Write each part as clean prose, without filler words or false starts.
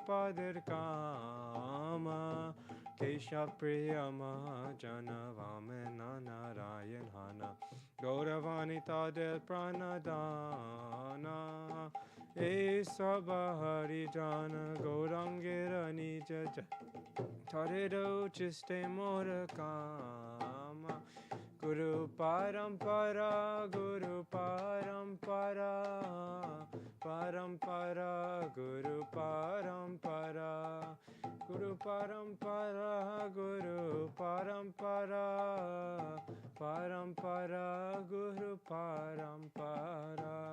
padir kama Kesha Priyama Jana Vamana Narayan Hana Gauravani Tadil Pranadana E Sabahari Jana Gaurangira Nija Tarido Chiste Mora Kama Guru Parampara Guru Parampara Parampara Guru Parampara Guru Parampara Guru Parampara Parampara Guru Parampara.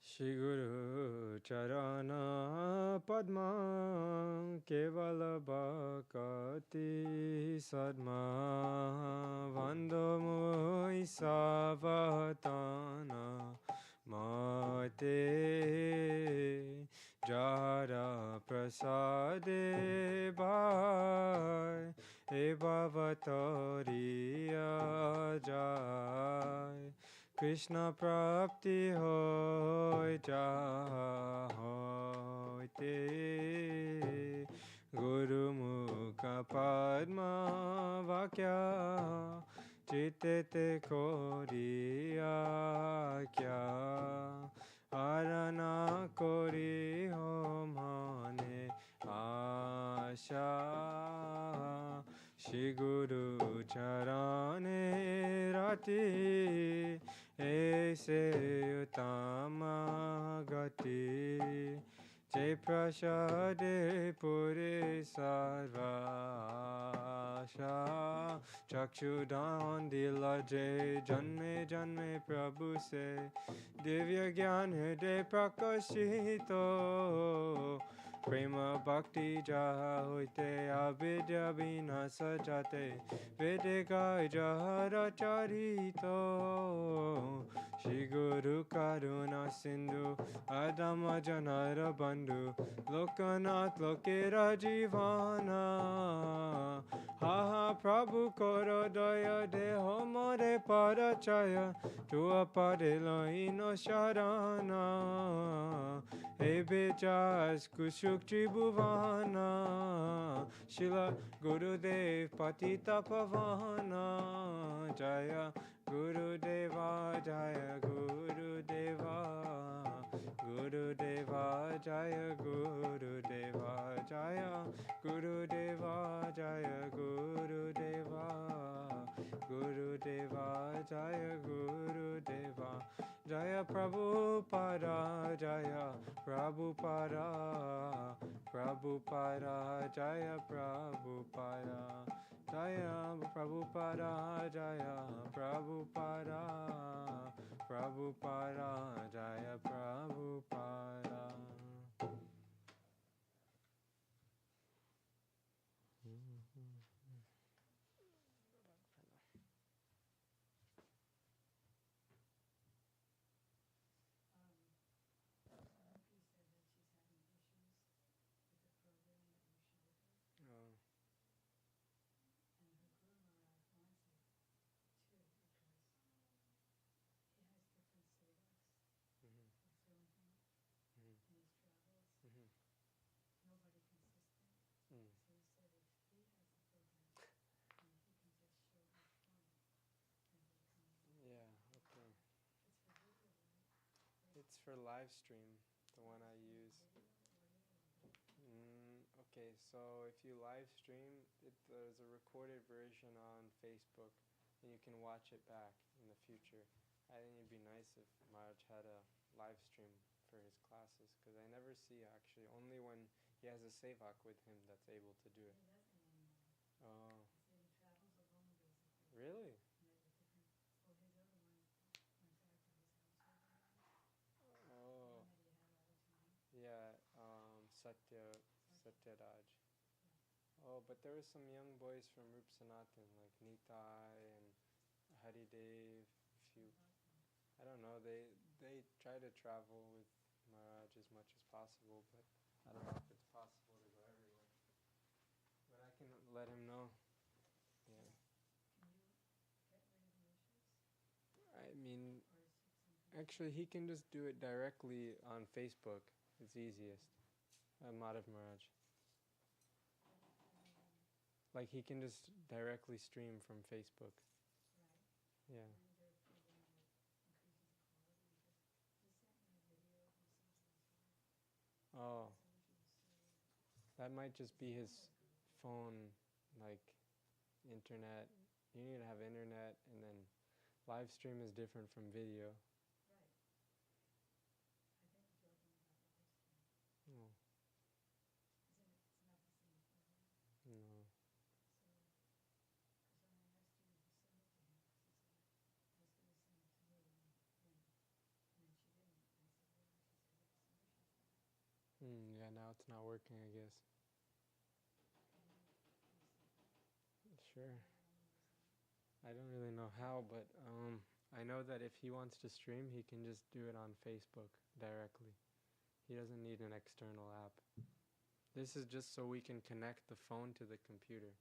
Shri Guru Charana Padma Kevala Bhakati Sadma Vando Mui Savatana Mate Jara Prasade Bhai E Bhavatoriya Jai Krishna Prapti Hoy Hoite Guru Mukha Padma Vakya Chitete Koriya Kya Arana Kori Homane Asha Shri Guru Charane Rati Aise Utama Gati Jai Prasade Puri Sarvasha Chakshudan Dila Jai Janme Janme Prabhu Se Divya Gyan Hriday Prakashito Prema Bhakti Jaha Hoite Avidya Vinasa Jate Vedika Jahara Charito Shri Guru Karuna Sindhu Adama Janara Bandhu Lokanath Lokera Jivana Haha Prabhu Koro Daya Deho More Parachaya Tua Padelo Ino Sharana Ebe Jas Kushuk Tribhuvana Shila Gurudev Patita Pavana Jaya Gurudeva Jaya Gurudeva Gurudeva Jaya Gurudeva Jaya Gurudeva Jaya Gurudeva Gurudeva Jaya Gurudeva Jaya Prabhupada Jaya Prabhupada Prabhupada Jaya Prabhupada Jaya Prabhupada Jaya Prabhupada Prabhupada Jaya Prabhupada. Oh. Mm-hmm. Mm-hmm. Mm. Yeah, okay. It's for live stream, the one I use. Okay, so if you live stream, there's a recorded version on Facebook, and you can watch it back in the future. I think it'd be nice if Maharaj had a live stream for his classes, because I never see actually, only when he has a sevak with him that's able to do it. Oh. Really? Oh. Yeah, Satyaraj. Oh, but there were some young boys from Rup Sanatan, like Nitai and Haridev. Few, I don't know. they try to travel with Maharaj as much as possible, but I don't know if it's possible to go everywhere. But I can let him know. Yeah. I mean, actually, he can just do it directly on Facebook. It's easiest. Madhav Maharaj. Like he can just directly stream from Facebook. Yeah. Oh, that might just be his phone, like internet. You need to have internet, and then live stream is different from video. Oh. No. Yeah, now it's not working, I guess. Sure. I don't really know how, but I know that if he wants to stream, he can just do it on Facebook directly. He doesn't need an external app. This is just so we can connect the phone to the computer.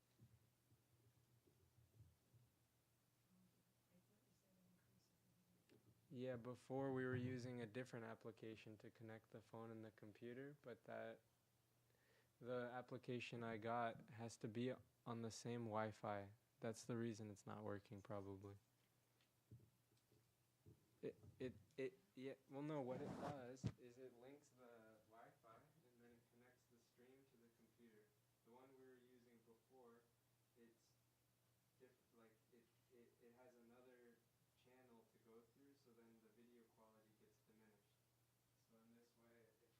Yeah, before we were using a different application to connect the phone and the computer, but the application I got has to be on the same Wi-Fi. That's the reason it's not working, probably. Yeah, well, no, what it does is it links the Wi-Fi and then it connects the stream to the computer. The one we were using before, it's it has another channel to go through, so then the video quality gets diminished. So in this way, if the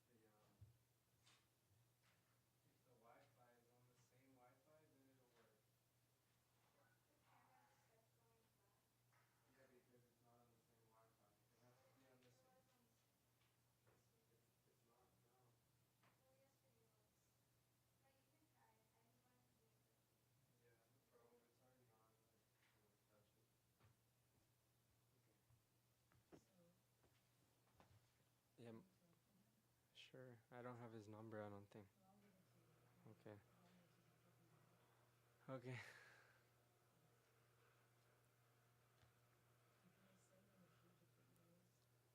Wi-Fi is on the same Wi-Fi, then it'll work. Yeah, because it's not on the same Wi-Fi. It has to be on the same. It's not now. Yeah, no problem. It's already on. I don't touch it. Yeah, sure. I don't have his number, I don't think. Okay. Okay.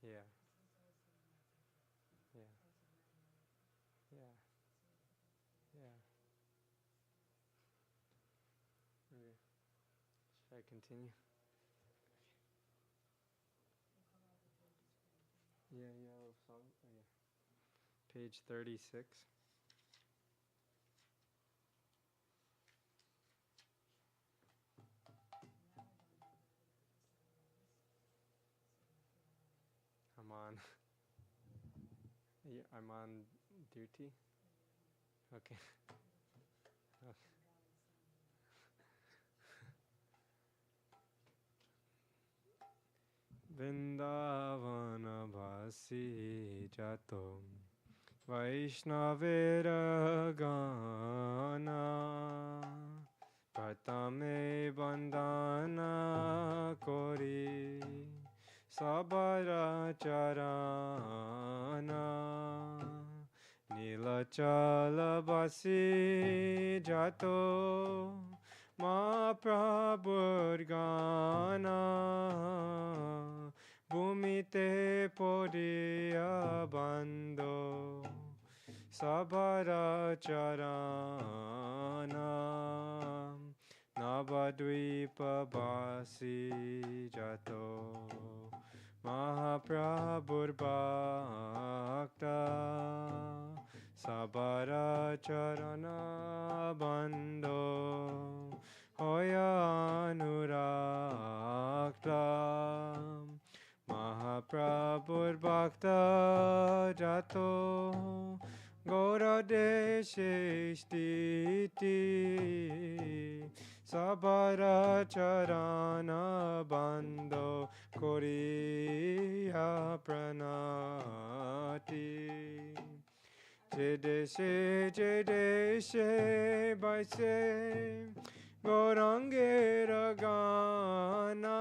Yeah. Yeah. Yeah. Yeah. Okay. Should I continue? Yeah, yeah, song. Oh, yeah. Page 36. I'm on. Yeah, I'm on duty. Okay. Okay. Vrindavana bhasi jato Vaishnavera gana Pratame bandhana kori Sabara charana Nilachala basi jato Mahaprabhur gana Bhumite poriya bando Sabara charana Navadvipa basi jato Mahaprabhur bhakta Sabara charana bando Hoya anurakta Mahaprabhur bhakta jato Gaura deshe stiti Sabara charana bando Koriya pranati Jai baise Gaurangera gana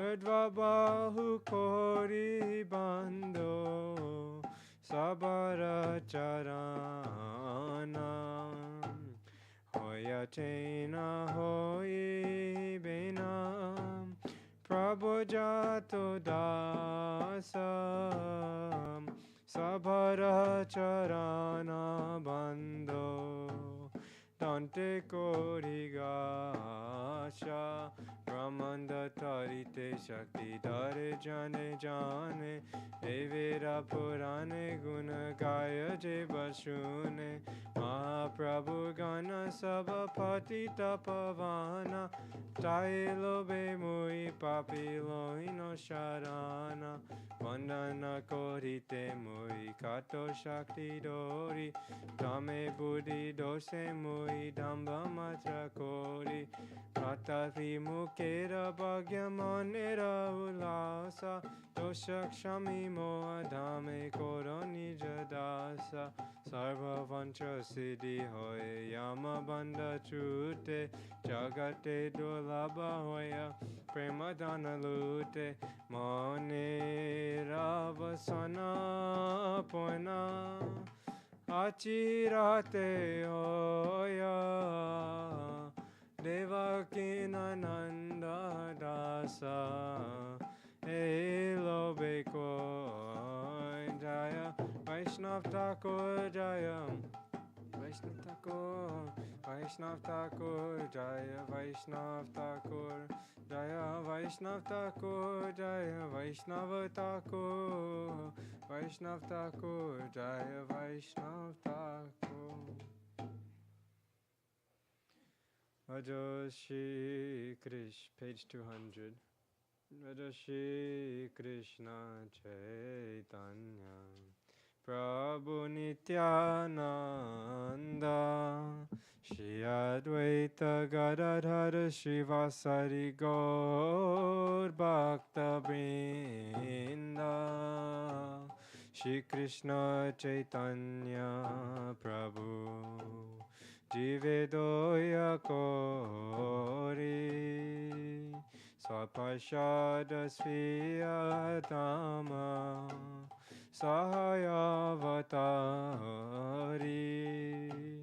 Urdhva kori bando sabara charana hoya chena hoyi benam Prabhu jato dasam sabara charana bando Dante Korigasha Brahmanda Tarite Shakti Dare Jane Jane Evira Purane Guna Gaya Jeba Shune Mahaprabhu Gana Sabha Patita Pavana Tailo Be Mui Papilo Ino Sharana Vandana Korite Mui Kato Shakti Dori Dame Buddhi Dose Mui Damba Matra Kori Pratati Mukera Bhagyamanera Ulasa Doshak Shami Moa Dame Koroni Jadasa Sarva Vancha Siddhi Hoye Yama Banda Chute Jagate Dolabha Hoya Premadana Lute Mone Ravasana Pona Achirate Hoya Devakinananda Dasa Elo Beko Jaya Vaishnav Thakur Jaya Vaishnav Thakur Vaishnav Thakur Jaya Vaishnav Thakur Jaya Vaishnav Thakur Jaya Vaishnav Thakur Vaishnav Thakur Jaya Vaishnav Thakur Raja Shri Krish, page 200. Raja Shri Krishna Chaitanya Prabhu Nityananda Shri Advaita Gadadhara Shivasari Gaur Bhakta Vrinda Shri Krishna Chaitanya Prabhu Jivedoya Kori Swapashada Sviyatama Sahayavatari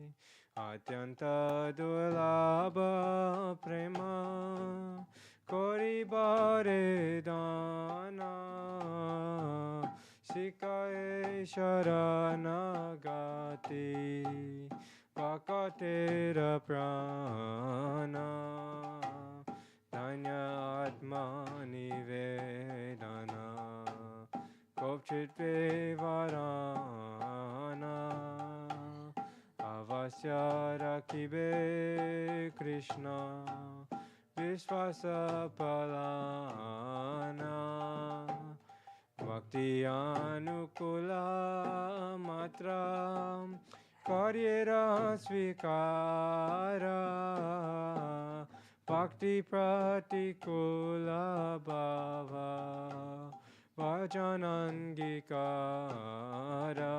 Atyanta Dulabha Prema Kori Bare Dana Sikaye Sharanagati Vakatera Prana Danya Atma Nivedana Kopchit Vivarana Avasya Rakibe Krishna Vishvasa Palana Bhakti Anukula Matra Karyera Svikara Bhakti Pratikula Bhava Vajanangikara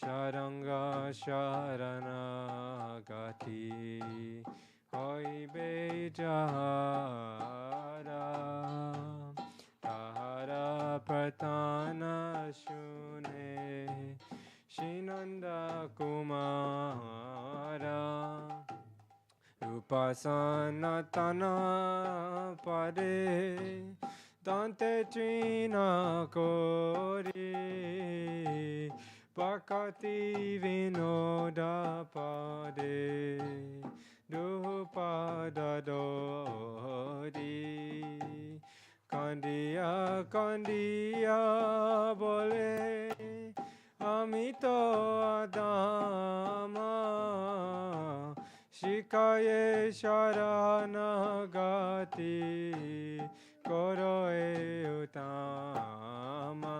Sharanga Sharanagati Hoi Bejahara Tahara Pratana Shune Shinanda Kumara Rupa Sanatana Pade Dante Trina Kori Bhakati Vinoda Pade Dupada Dodi Kandiya Kandiya Bole Amito Adama Shikaye Sharanagati Koroe Utama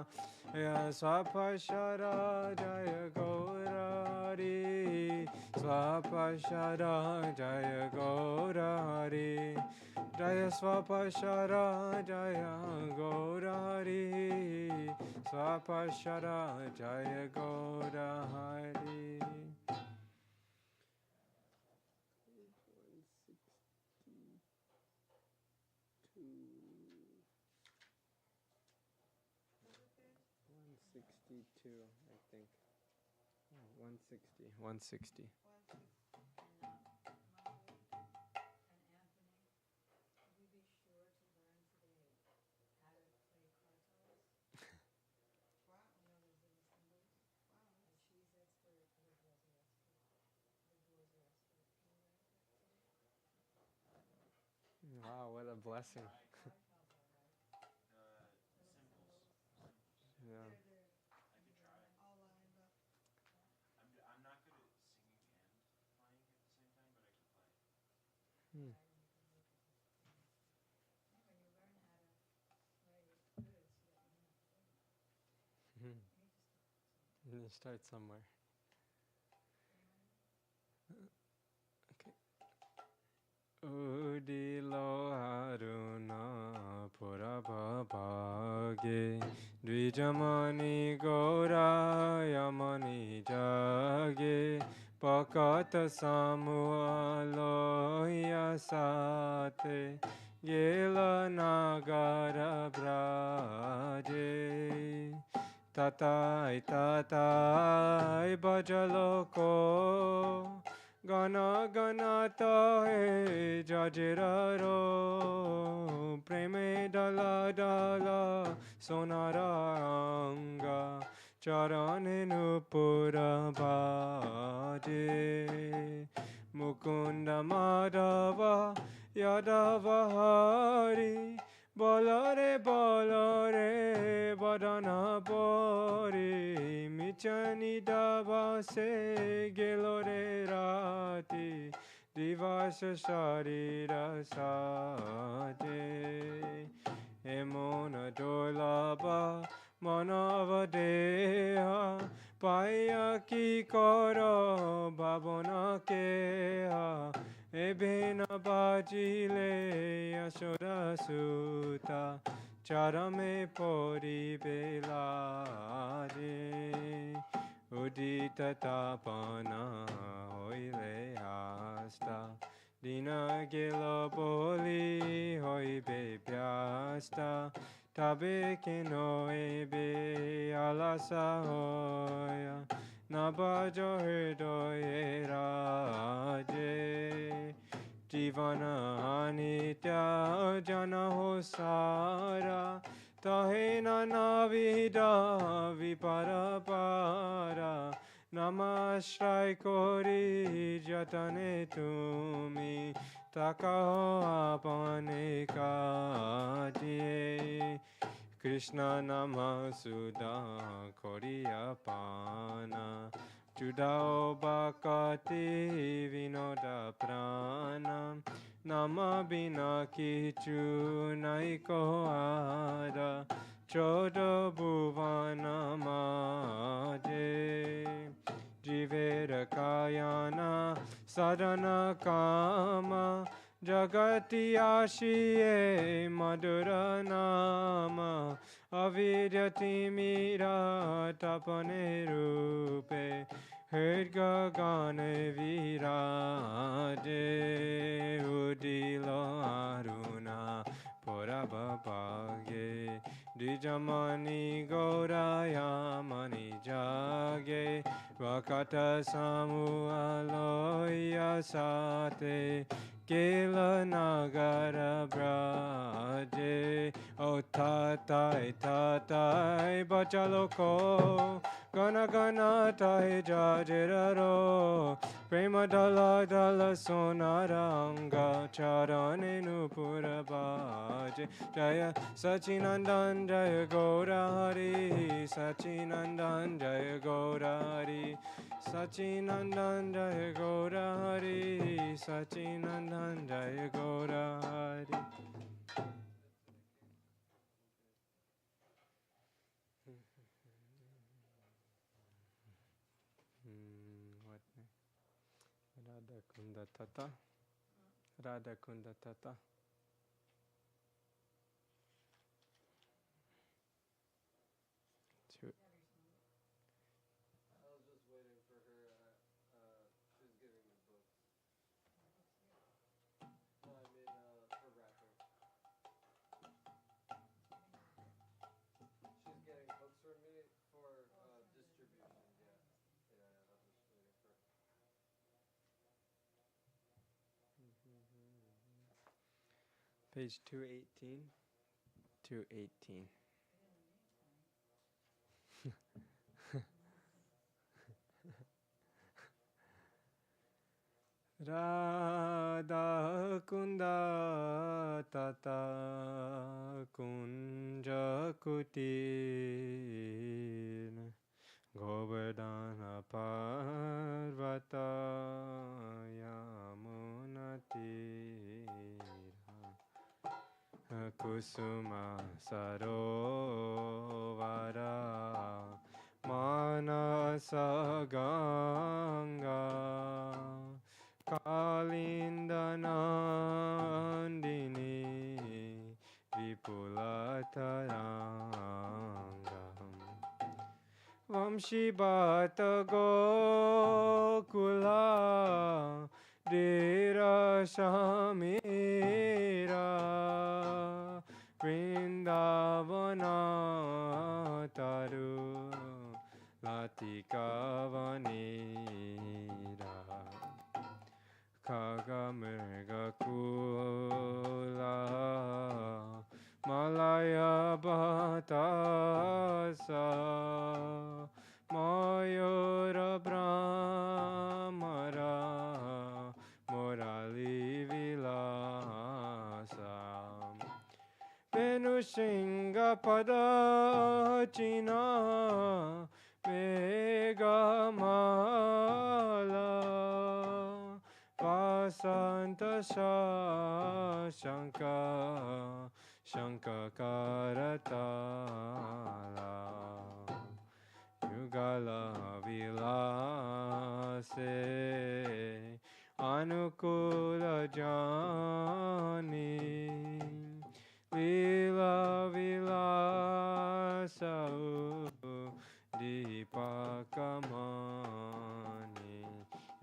Swapashara Jaya Gaurari Swapashara Jaya Gaurari Jaya Swapashara Jaya Gaurari Swapashara Jaya Gaurari. 162, I think. 160. 160. Wow, what a blessing. Yeah. Hmm. You start somewhere. Okay. Udilo haruna purabhabage Dwijamani gora yamani jage Pakata samua loya sate Gela nagara braje Tatai tatai bajaloko Gana gana tahe jajiraro Preme dala dala sonaranga Charane nupura bhaje Mukunda madhava yadava hari Bolare bolare badana bori Michani davase gelore rati Divasa sharira sate Emona dolaba manava deha Paya ki karo babona keha Ebena bajile yashoda suta Charame pori belade Udita tapana hoile hasta Dina gila boli hoibe pyasta Tabe keno ebe alasa hoya Nabajo hridoye raje Jivana anitya jana ho sara Tahe navida viparapara Namashrai kori jatane tumi Takaho apane kaje Krishna nama sudha koriya pana Judao bhakati vinoda prana Nama bina kichu naiko ada Chodo bhuvana maje Jivera kayana sadhana kama Jagati ashiye madhura nama Avidyati mira tapane rupe Hirga gane virade Udilo aruna purabhabage Dijamani gauraya mani jage Vakata samua loya sate Kela nagara braje O tatai tatai bachaloko Gana gana tai jajiraro Prema dala dala sonaranga Charane nupura bhaje Jaya Sachinandan Jaya Gaurahari Sachinandan Jaya Gaurahari Sachinandan Jaya Gaurahari Sachinandan Jaya Gaurahari What? Radha Kunda Tata. Radha Kunda Tata. I was just waiting for her. She was giving me books. No, I mean her wrapping. She's getting books for me for Page 218. 218. Radha Kunda Tata Kunja Kutir Govardhana Parvata Yamunatira Kusuma Sarovara Manasa Ganga Kalindanandini Vipulatarangam Vamshibhata Gokula Dera Shamira Vrindavana Taru Latika Vanira Kagamirga Kula Malaya Batasa Mayura Brahmara Morali Vilasa Venushinga Padachina Megamala Vasanta Shanka Shanka Karatala Yugala Vilase Anukula Jani Vila Vilasa Deepakamani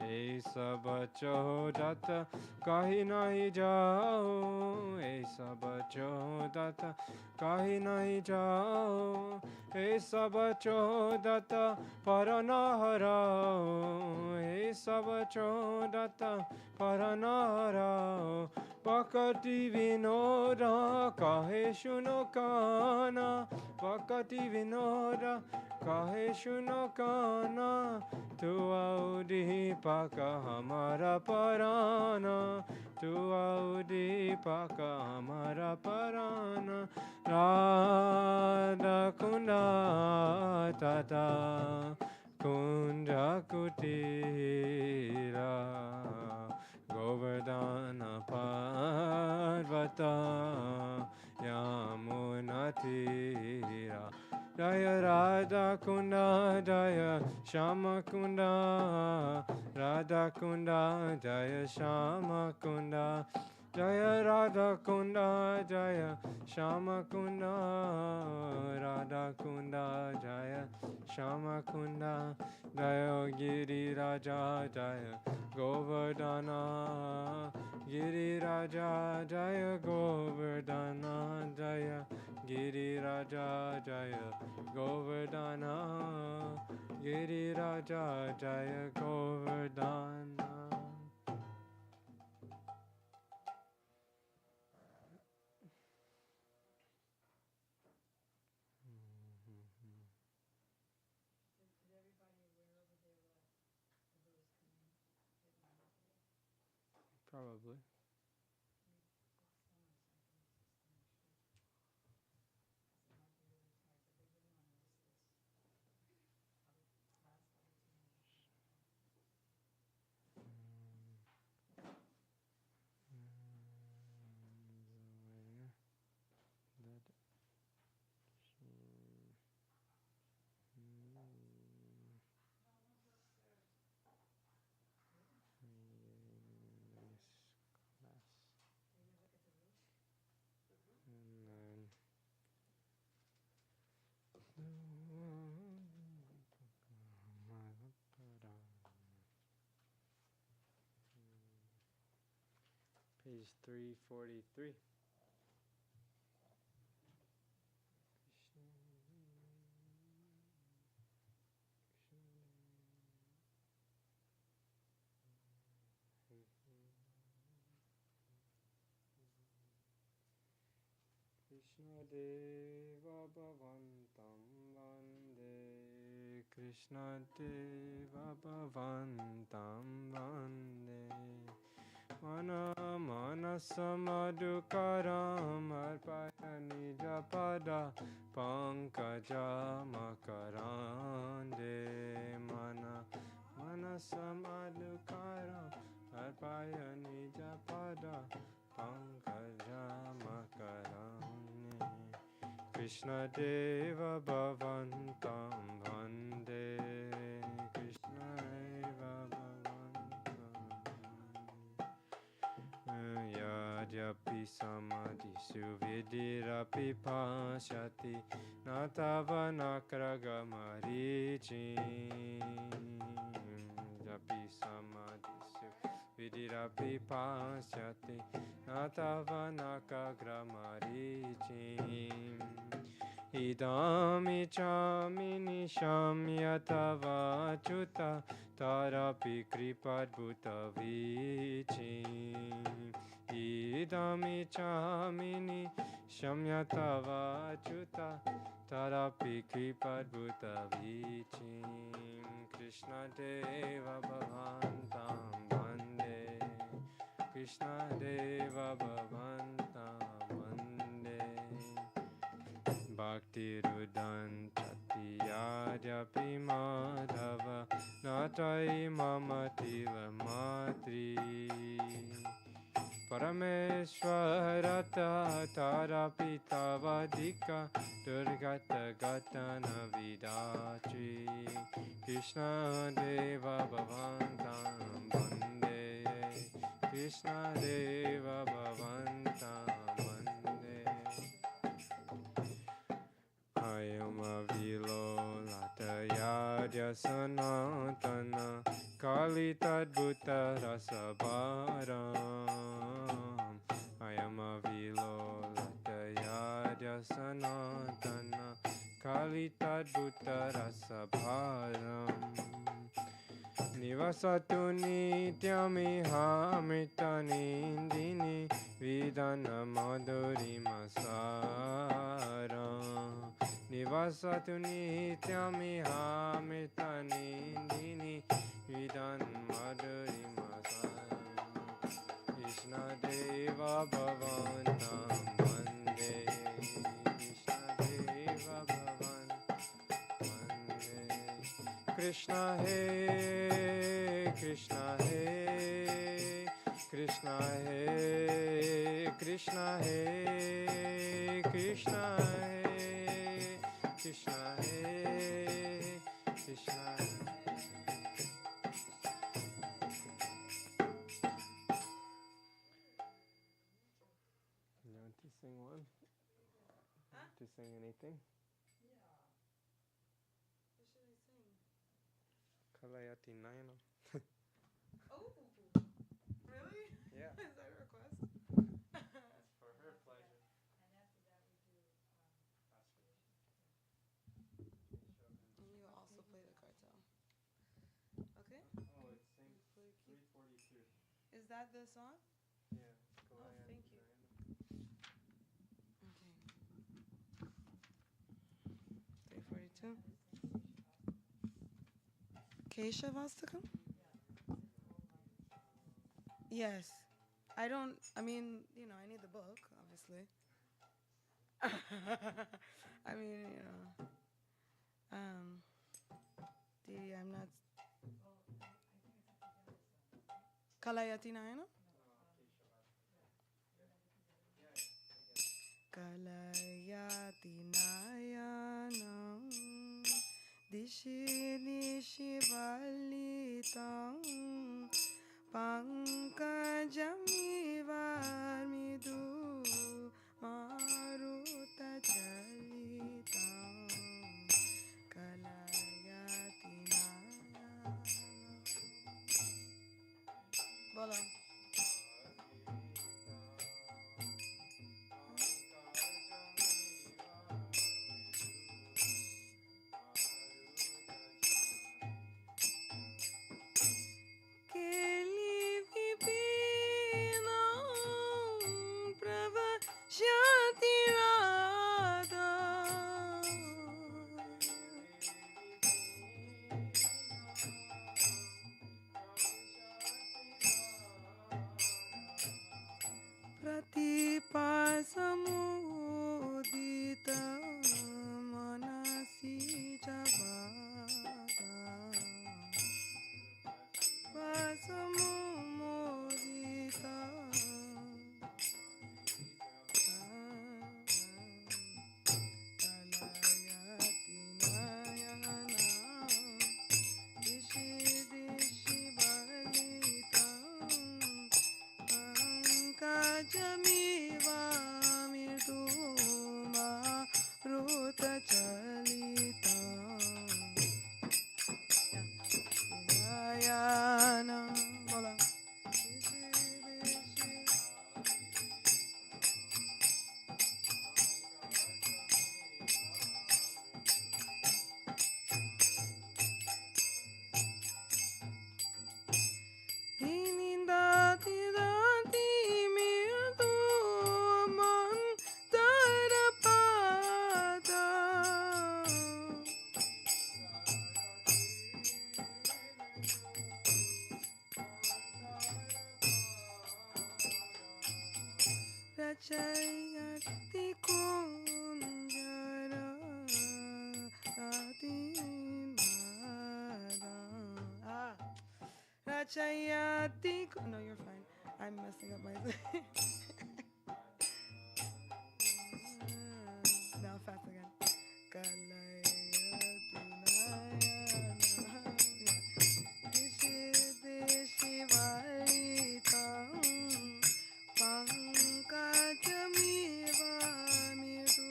Aisa bacho data kahi nahi jao Aisa bacho data kahi nahi jao Aisa bacho data parana harao Aisa bacho data parana harao Pakati vinoda kahe shuno kana Pakati vinoda kahe shuno kana Tu audi paka hamara parana Tu audi paka hamara parana Radha Kunda Tata Kunda Kutira Govardhana Parvata Yamunatira Jaya Radha Kunda Jaya Shama Kunda Radha Kunda Jaya Shama Kunda Jaya Radha Kunda Jaya Shama Kunda Radha Kunda Jaya Shama Kunda Jaya Giri Raja Jaya Govardhana Giri Raja Jaya Govardhana Jaya Giri Raja Jaya Govardhana Giri Raja Jaya Govardhana. Probably. Page 343. Deva Bhavantam Vande Krishna Deva Bhavantam Vande Mana Manasamadhukaram Arpaya Nijapada Pankaja Makarande Mana Manasamadhukaram Arpaya Nijapada Pankaja Makarande Krishna Deva Bhavantam Vande Krishna Deva Bhavantam Yadyapi Samadhisu Vidirapi Pashati Natava Nakragamarichi Yapi Samadhisu Vidirapi Pashati Natava Nakragamarichi Idami chamini shamyatava chuta tarapi kripat bhutavichi Idami chamini shamyatava chuta tarapi kripat bhutavichi Krishna Deva Bhavantam Vande Krishna Deva Bhavantam Bhakti Rudantati Yadyapi Madhava Natai Mamativa Matri Parameshwarata Tarapi Tavadika Durgata Gatana Vidachi Krishna Deva Bhavantam Vande Krishna Deva Bhavantam Ayamavilo Latayadya Sanatana Kalitadbhuta Rasabaram Ayamavilo Latayadya Sanatana Kalitadbhuta Rasabaram Nivasatu nityamihamritanindini Vidana madhuri masaram Nivasatu nityamihamritanindini Vidana madhuri masaram Krishna Deva Bhavantam Vande Krishna Deva Bhavantam Krishna He Krishna He Krishna He Krishna He Krishna He Krishna He Krishna You want to sing one? Huh? To sing anything? Kalayati Nayana. Oh, really? Yeah. Is that a request? That's for her pleasure. And after that we do and you also play the cartel. Okay? Oh, it's same 342. Is that the song? Yeah. Oh, thank you. Okay. 342. Keisha wants to come? Yes. I mean, I need the book, obviously. I mean, Didi, I'm not... Kalayati Nayana? Kalayati Nayana Dishi Dishi Valitam Pankajamivarmidu Maruta Chalitam Kalayati Nayana Bola Keli Rachayati kunjara rati nada. Rachayati. No, you're fine. I'm messing up my. Now fast again. Kalayati nayana. Dishi dishi valitam. Pankajamiva miru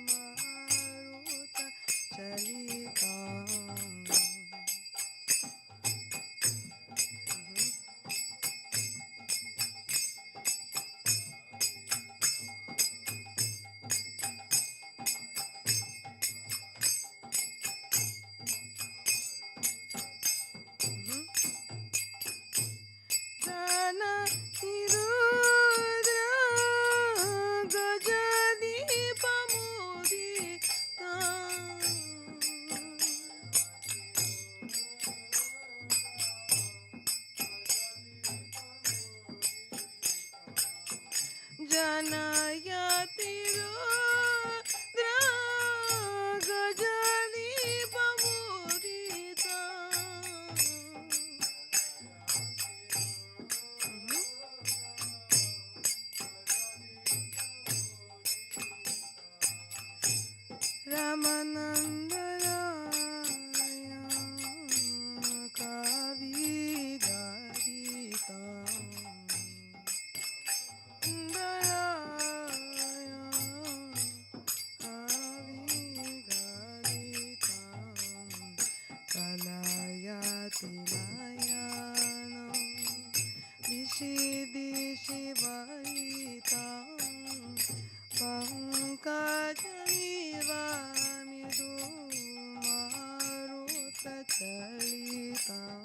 maruta chalitam. Jana Nirudra Gajadi Pamudita Janayati Rudra Gajadi Pamudita. Ramanandaraya Kavidaritam Daraya Kavidaritam Kalayati Nayanam Dishi Dishi Valitam Pankajamiva midu maruta chalitam.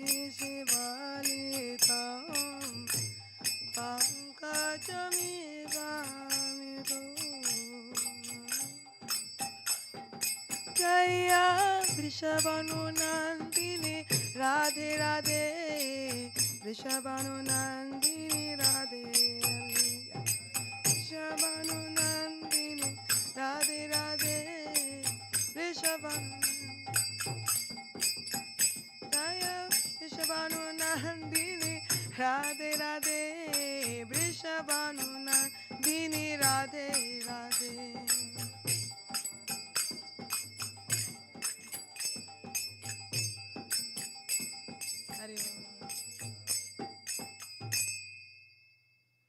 Dishi valitam pankajamiva midu. Jaya Vrishabhanu Nandini Radhe Radhe Vrishabhanu Nandini Radhe Vrishabhanu Nandini Radhe Radhe Vrishabhanu Jaya Vrishabhanu Nandini Radhe Radhe Vrishabhanu Nandini Radhe Radhe.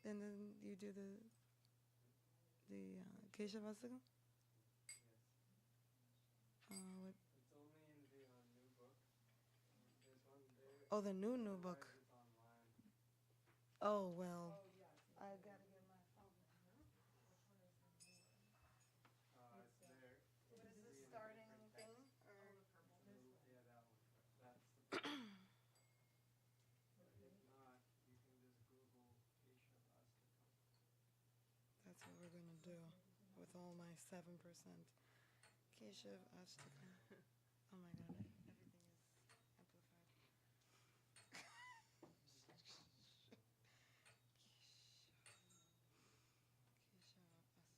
And then you do the Keshavastakam? What? It's only in the new book. There's one there. Oh, the new book. It's online. Oh, well. I gotta get my phone. It's there. What is this starting thing? Or? Yeah, that one. That's the book. If not, you can just Google Keshavastakam. That's what we're gonna do with all my 7%. Keshav Ashtakam. Oh my god, everything is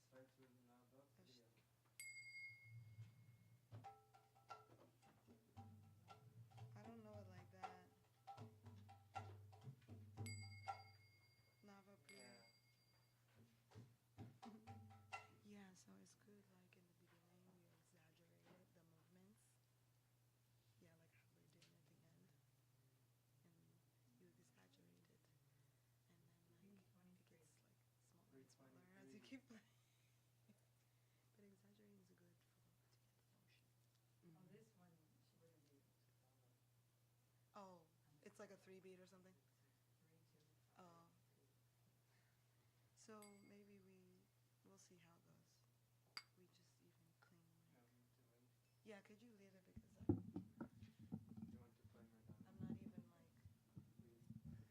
Starts with Nava Priya. I don't know it like that. Nava Priya. Yeah, so it's good. Like in the beginning, we exaggerated the movements. Yeah, like how we're doing at the end, and you exaggerate it, and then like it gets like smaller and smaller as you keep playing. But exaggerating is good for to get the motion. Oh, it's like a 3-beat or something. Oh. So maybe we'll see how it goes. We just even clean. Yeah, could you leave it because You want to play my dance? I'm not even like.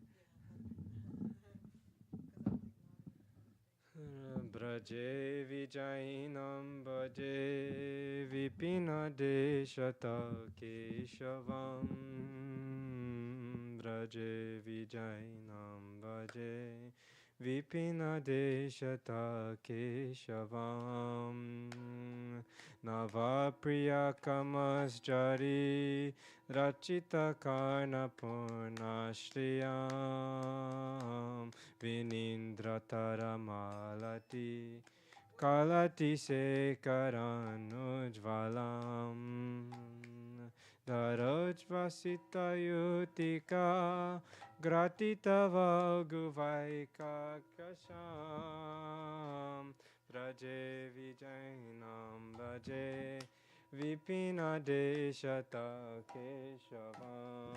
Yeah. Because I'm like not. Braj Braje Vijayinam Bhaje Vipinadeshata Keshavam Braje Vijayinam Bhaje Vipinadeshata Keshavam Navapriyakamasjari Rachita Karna Purnashriyam Vinindrataramalati Kalati Sekaranujvalam Darojvasita Yutika Gratitava Guvaika Kasham Braje Vijayinam Braje Vipinadeshata Keshavam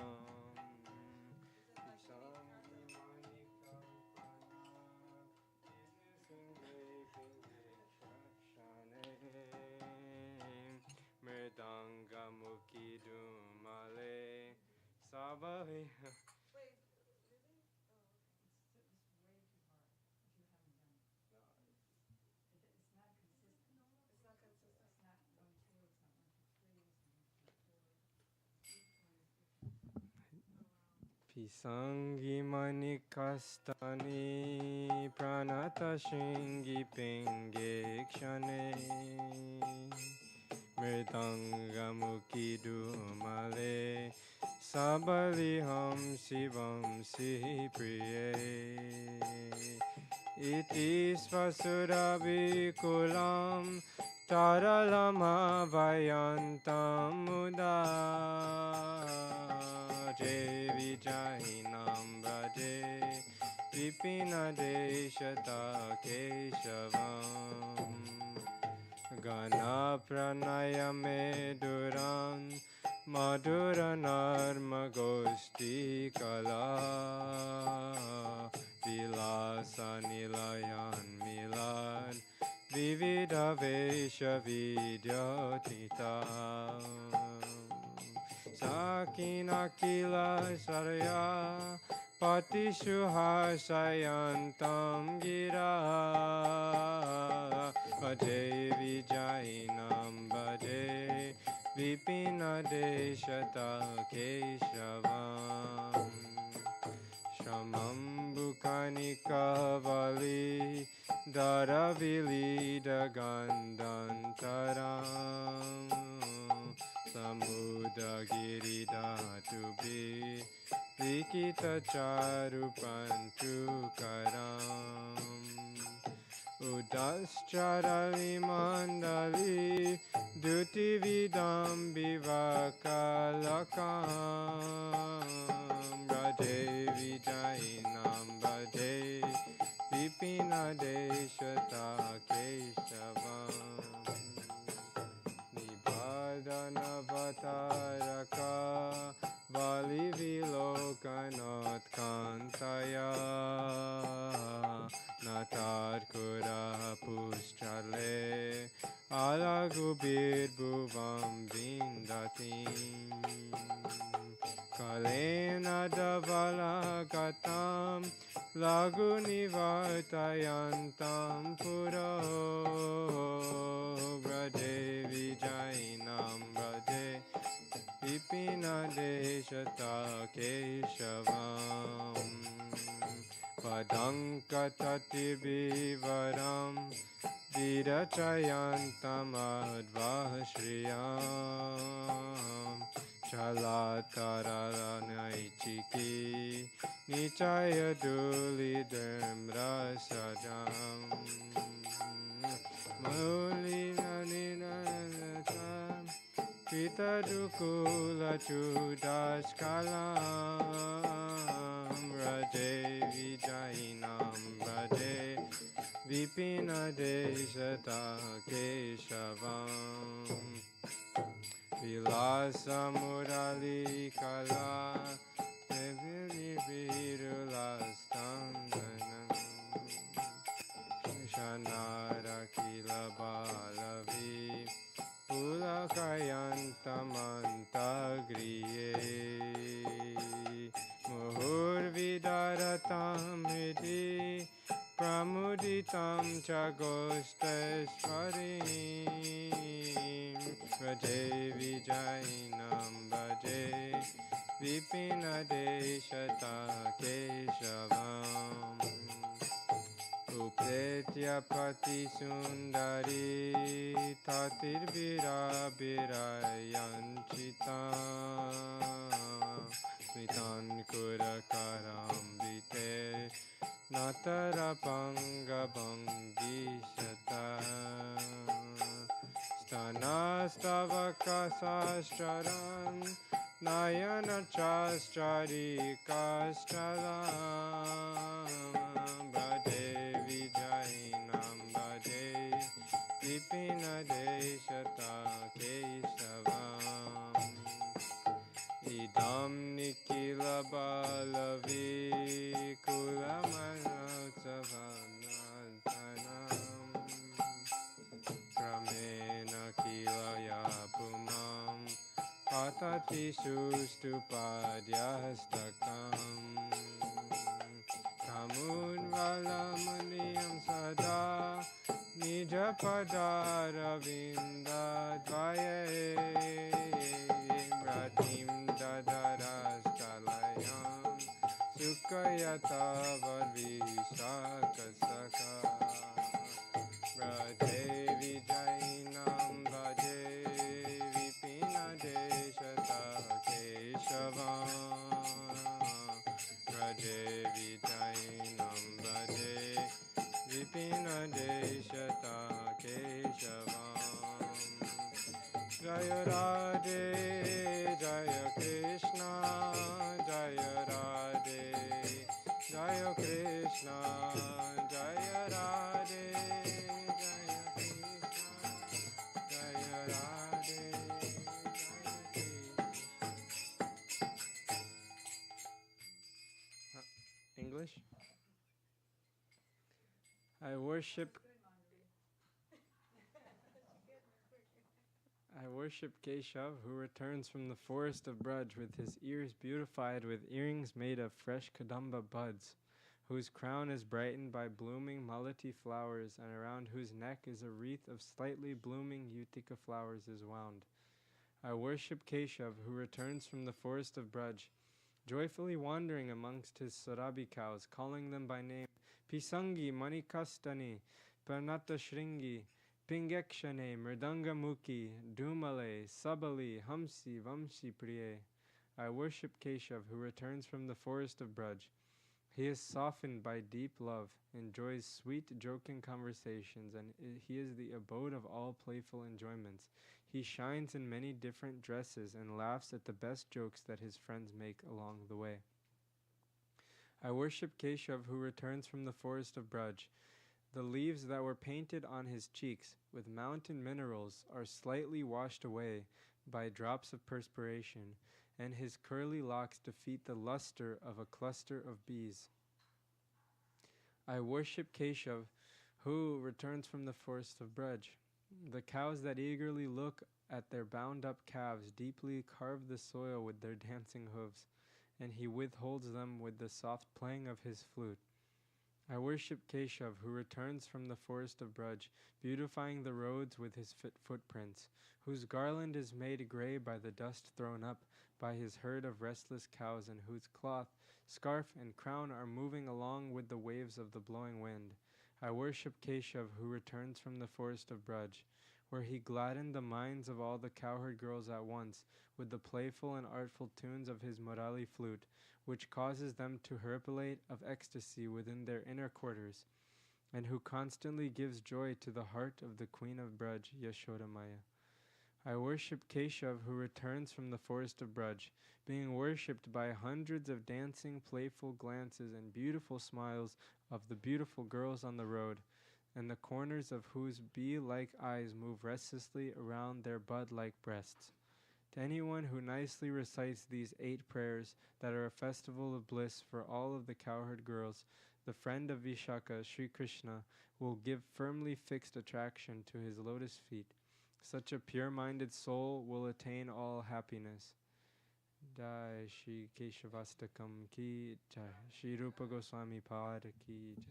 Mridanga Mukhi Dumale Sabhavi Pisangi Manikastani Pranata Shingi Penge Kshane Mridanga Mukhi Dumale Sabaliham Shivam Si Priye Iti Svasuravi Kulam Taralama Vayantam Muda Braje Vijayinam Braje Vipinadeshata Keshavam Gana Pranayame Duran Madhura Narma Gosti Kala Vilasa Nilayan Milad Vivida Vesha Vidyatita Sakina Kila Sarya Patishuha Sayantam Gira Bhaje Vijayinam Bhaje Vipinadeshata Keshavam Shamam Bhukanika Vali Daravili Dagandantaram Samudagiri Dhatubi Likita Charupantukaram Udascharali Mandali Duti Vidam Bivakalakam Braje Vijayinam Braje Vipinadeshata Keshavam Nibhadanavataraka Vali Vilokanat Kantaya Natar Kura Pustrale Alagubir Bhuvam Vindatim Kalena Davala Katam Lagunivartayantam Puro Braje Vijayinam Braje Vipinadeshata Keshavam Padankatati Vivaram Virachayantam Advashriyam Chalataralanayichiki Nichaya Dulidam Rasadam Maulina Ninanatam Kita Dukula Chudaskalam Braje Vijayinam Braje Vipinadeshata Keshavam Vilasa Murali Kala Devili Virulastandanam Shanara Kila Balavi Pulakayantamantagriye Muhur Vidaratam Hidi pramuditam cha gosteshwarim Vraje vijayanam bhaje vipinadeshata keshavam Upretya pati sundari tatir virayanchitam Smitan kurakaram Natara panga bangishata Stanastavaka sastraram Nayana chastrari kastraram Bhade vijayanam bhade Vipina deshata keshavam Idam nikila balavi kulamanotsavanatanam Kramena kilaya pumam patati sustupadyastakam Kamun valamuniyam sada nija padaravinda dvaye Pratim dadarastalayam Sukayata varvishakasaka Vraje vijayanam bhaje vipinadeshata keshavam Vraje vijayanam bhaje vipinadeshata keshavam Jaya Radhe Jaya Krishna Jaya Radhe Jaya Krishna Jaya Radhe Jaya Krishna Jaya Radhe Jaya English? I worship Keshav, who returns from the forest of Braj with his ears beautified with earrings made of fresh kadamba buds, whose crown is brightened by blooming malati flowers, and around whose neck is a wreath of slightly blooming utica flowers is wound. I worship Keshav, who returns from the forest of Braj, joyfully wandering amongst his Sarabi cows, calling them by name Pisangi, Manikastani, Pranata Shringi, Pingekshane, Mridanga Dumale, Sabali, Hamsi, Vamshi Priye. I worship Keshav, who returns from the forest of Braj. He is softened by deep love, enjoys sweet, joking conversations, and he is the abode of all playful enjoyments. He shines in many different dresses and laughs at the best jokes that his friends make along the way. I worship Keshav, who returns from the forest of Braj. The leaves that were painted on his cheeks with mountain minerals are slightly washed away by drops of perspiration, and his curly locks defeat the luster of a cluster of bees. I worship Keshav, who returns from the forest of Braj. The cows that eagerly look at their bound-up calves deeply carve the soil with their dancing hooves, and he withholds them with the soft playing of his flute. I worship Keshav, who returns from the forest of Braj, beautifying the roads with his footprints, whose garland is made gray by the dust thrown up by his herd of restless cows, and whose cloth, scarf, and crown are moving along with the waves of the blowing wind. I worship Keshav, who returns from the forest of Braj, where he gladdened the minds of all the cowherd girls at once with the playful and artful tunes of his Murali flute, which causes them to herpelate of ecstasy within their inner quarters, and who constantly gives joy to the heart of the queen of Braj, Yashodamaya. I worship Keshav, who returns from the forest of Braj, being worshipped by hundreds of dancing, playful glances and beautiful smiles of the beautiful girls on the road, and the corners of whose bee-like eyes move restlessly around their bud-like breasts. To anyone who nicely recites these 8 prayers that are a festival of bliss for all of the cowherd girls, the friend of Vishaka, Sri Krishna, will give firmly fixed attraction to his lotus feet. Such a pure-minded soul will attain all happiness. Jai Shri Keshavastakam ki jai. Shri Rupa Goswami Pada ki jai.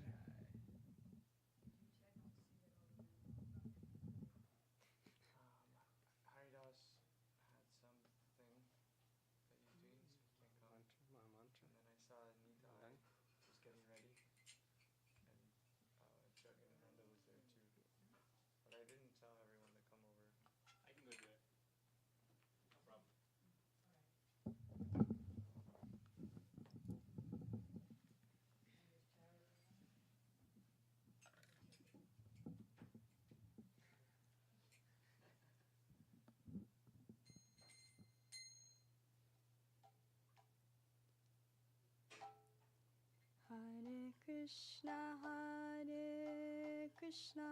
Krishna, Hare Krishna,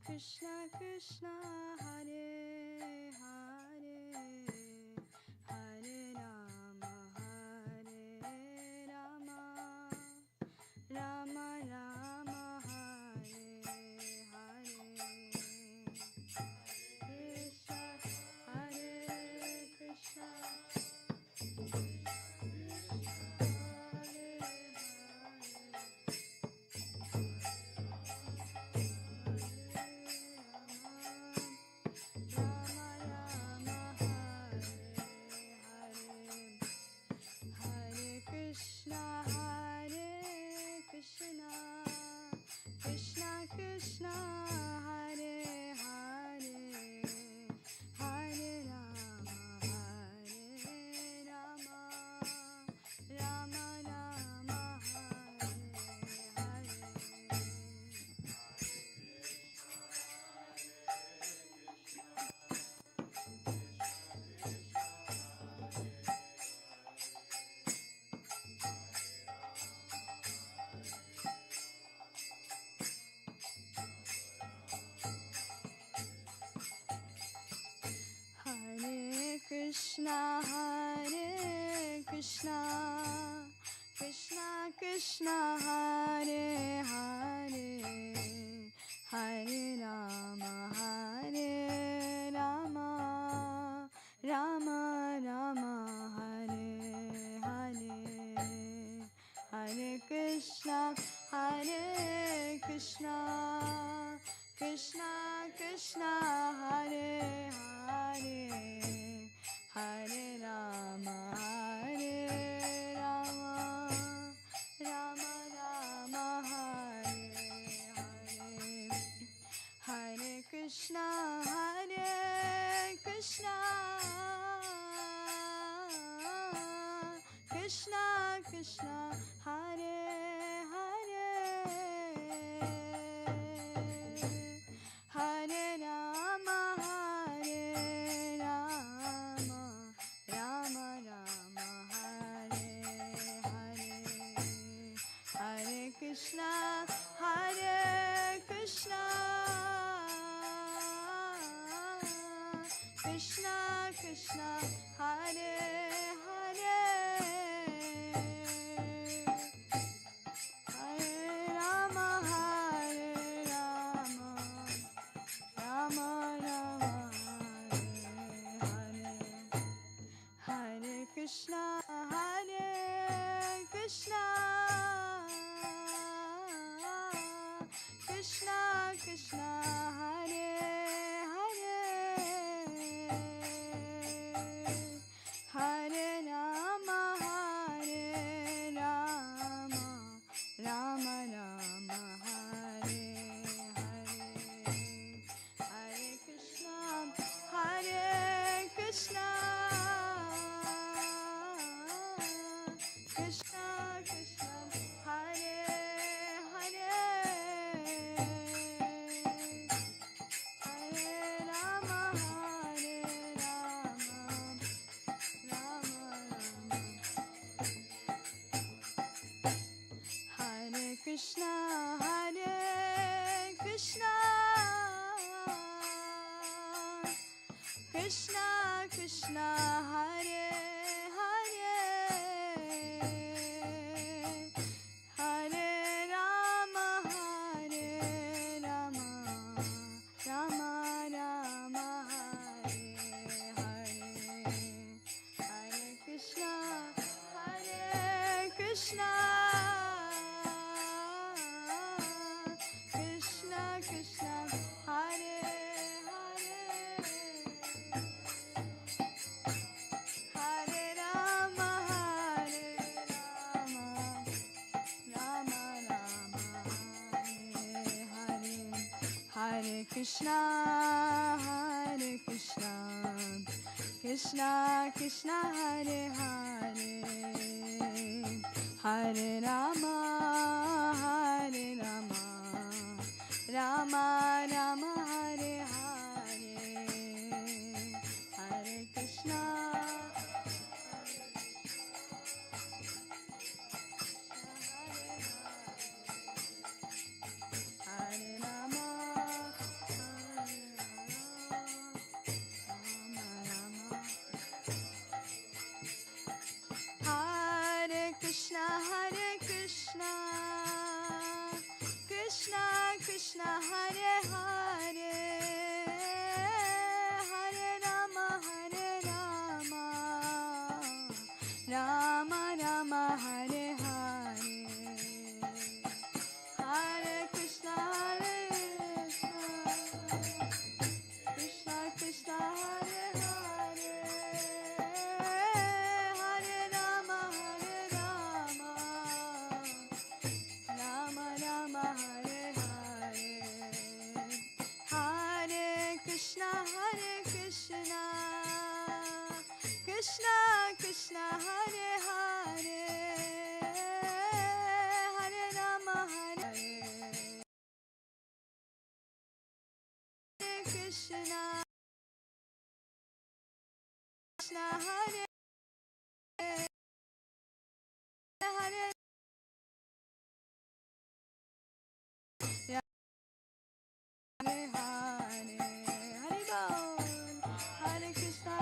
Krishna Krishna, Hare Hare, Hare Rama, Rama Rama, Hare Hare. Krishna, Hare Krishna, Krishna Krishna, Hare Hare, Hare Rama, Rama Rama, Hare Hare Krishna, Hare Krishna, Krishna Krishna, Hare Hare, Hare Rama, Rama Rama, Hare Hare, Hare Krishna, Hare Krishna, Krishna Krishna, Hare Hare, Hare Rama, Rama Rama, Hare Hare, Hare Krishna, Hare Krishna, Krishna Krishna, Hare Hare, Hare Rama, Rama Rama, Hare Hare, Hare Krishna, Hare Krishna, Krishna Krishna, Hare Hare, Hare Rama, Rama Rama, Hare Hare, Hare Krishna, Hare Krishna, Krishna Krishna, Hare Hare, Hare Rama, Rama Rama, Hare Hare, Hare Krishna, Hare Krishna, Krishna Krishna, Hare Hare, Hare Rama, Rama Rama, Hare Krishna, Hare Krishna, Krishna Krishna, Hare Hare, Hare Rama, Rama Rama, Hare Hare, Hare Krishna, Hare Krishna, Krishna Krishna, Hare Hare, Hare Rama, Rama Rama, Hare Hare, Hare Krishna, Krishna Krishna, Hare Hare, Hare Rama, Rama Rama, Hare Hare, Hare Krishna, Hare Krishna Hare Hare Hare Rama Hare Hare Krishna Krishna Hare Hare Hare Hare Hare Bol Hare Krishna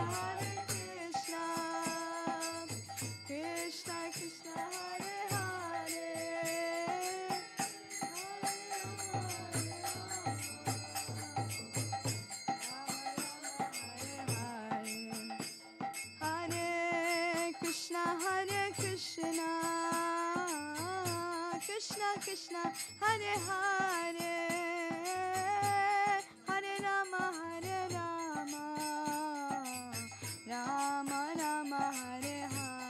Krishna Krishna Hare Hare Hare Krishna Krishna Krishna Hare Hare Hare Rama Rama Rama Hare Hare